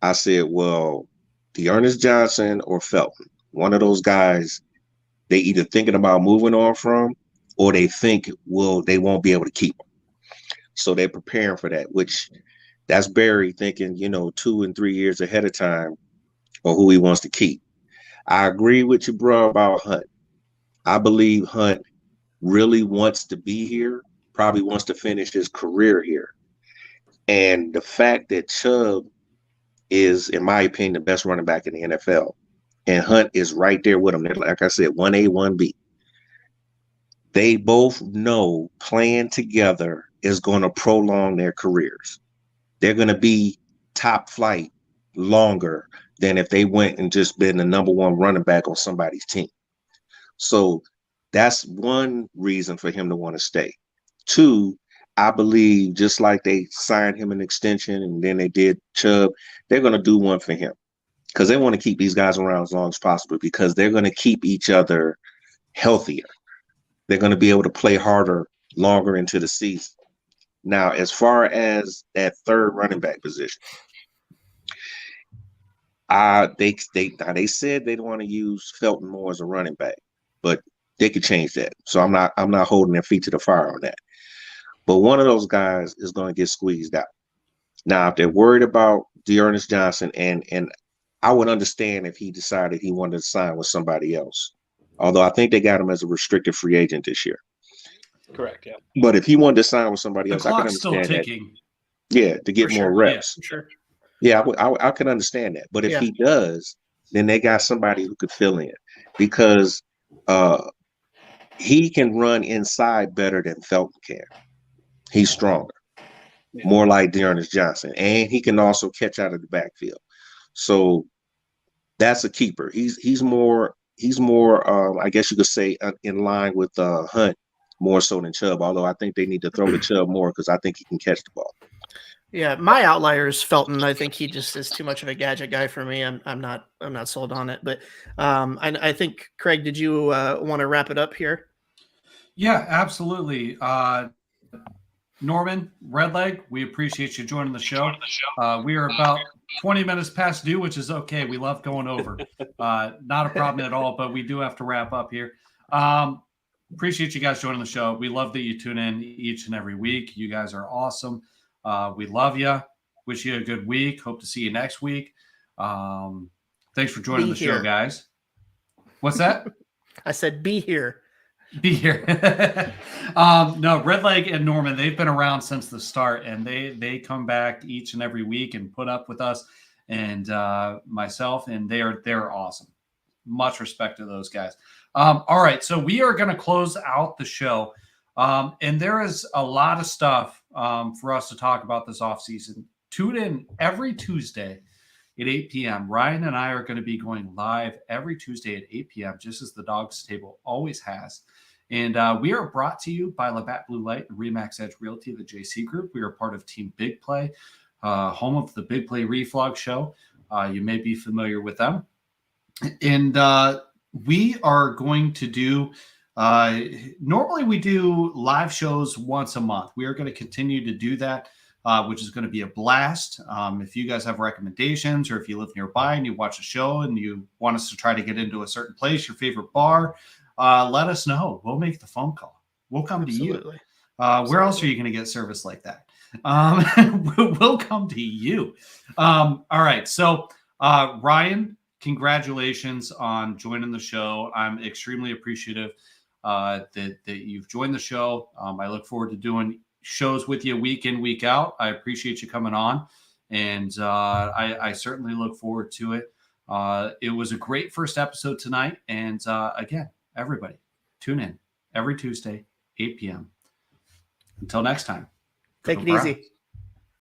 I said, well, D'Ernest Johnson or Felton, one of those guys, they either thinking about moving on from, or they think, well, they won't be able to keep him. So they're preparing for that, which that's Barry thinking, you know, 2 and 3 years ahead of time or who he wants to keep. I agree with you, bro, about Hunt. I believe Hunt really wants to be here, probably wants to finish his career here. And the fact that Chubb is, in my opinion, the best running back in the NFL, and Hunt is right there with him. They're, like I said, 1A, 1B. They both know playing together is going to prolong their careers. They're going to be top flight longer than if they went and just been the number one running back on somebody's team. So that's one reason for him to want to stay. 2, I believe just like they signed him an extension and then they did Chubb, they're going to do one for him because they want to keep these guys around as long as possible, because they're going to keep each other healthier. They're going to be able to play harder longer into the season. Now, as far as that third running back position, they said they don't want to use Felton more as a running back, but they could change that. So I'm not holding their feet to the fire on that. But one of those guys is going to get squeezed out. Now, if they're worried about D'Ernest Johnson, and I would understand if he decided he wanted to sign with somebody else, although I think they got him as a restricted free agent this year. Correct, yeah. But if he wanted to sign with somebody else, I can understand still ticking. That. Yeah, to get more reps. Yeah, sure. Yeah, I can understand that. But if he does, then they got somebody who could fill in, because he can run inside better than Felton can. He's stronger, more like D'Ernest Johnson, and he can also catch out of the backfield. So that's a keeper. He's more I guess you could say in line with Hunt more so than Chubb, although I think they need to throw to Chubb more because I think he can catch the ball. Yeah, my outlier is Felton. I think he just is too much of a gadget guy for me. I'm not sold on it. But I think, Craig, did you want to wrap it up here? Yeah, absolutely. Norman, Redleg, we appreciate you joining the show. We are about 20 minutes past due, which is okay. We love going over. Not a problem at all, but we do have to wrap up here. Appreciate you guys joining the show. We love that you tune in each and every week. You guys are awesome. We love you. Wish you a good week. Hope to see you next week. Thanks for joining the show, guys. What's that? I said be here. Be here. No, Redleg and Norman, they've been around since the start, and they come back each and every week and put up with us and myself, and they're awesome. Much respect to those guys. All right, so we are going to close out the show, and there is a lot of stuff for us to talk about this offseason. Tune in every Tuesday at 8 p.m. Ryan and I are going to be going live every Tuesday at 8 p.m., just as the Dawgs Table always has. And we are brought to you by Labatt Blue Light and Remax Edge Realty, the JC Group. We are part of Team Big Play, home of the Big Play Reflog Show. You may be familiar with them. And we are going to do, normally we do live shows once a month. We are going to continue to do that. which is going to be a blast. If you guys have recommendations, or if you live nearby and you watch a show and you want us to try to get into a certain place, your favorite bar, let us know. We'll make the phone call. We'll come to you. Where else are you going to get service like that? We'll come to you. All right. So, Ryan, congratulations on joining the show. I'm extremely appreciative that you've joined the show. I look forward to doing shows with you week in, week out. I appreciate you coming on, and I certainly look forward to it. It was a great first episode tonight, and again, everybody, tune in every Tuesday, 8 p.m. Until next time. Take it easy.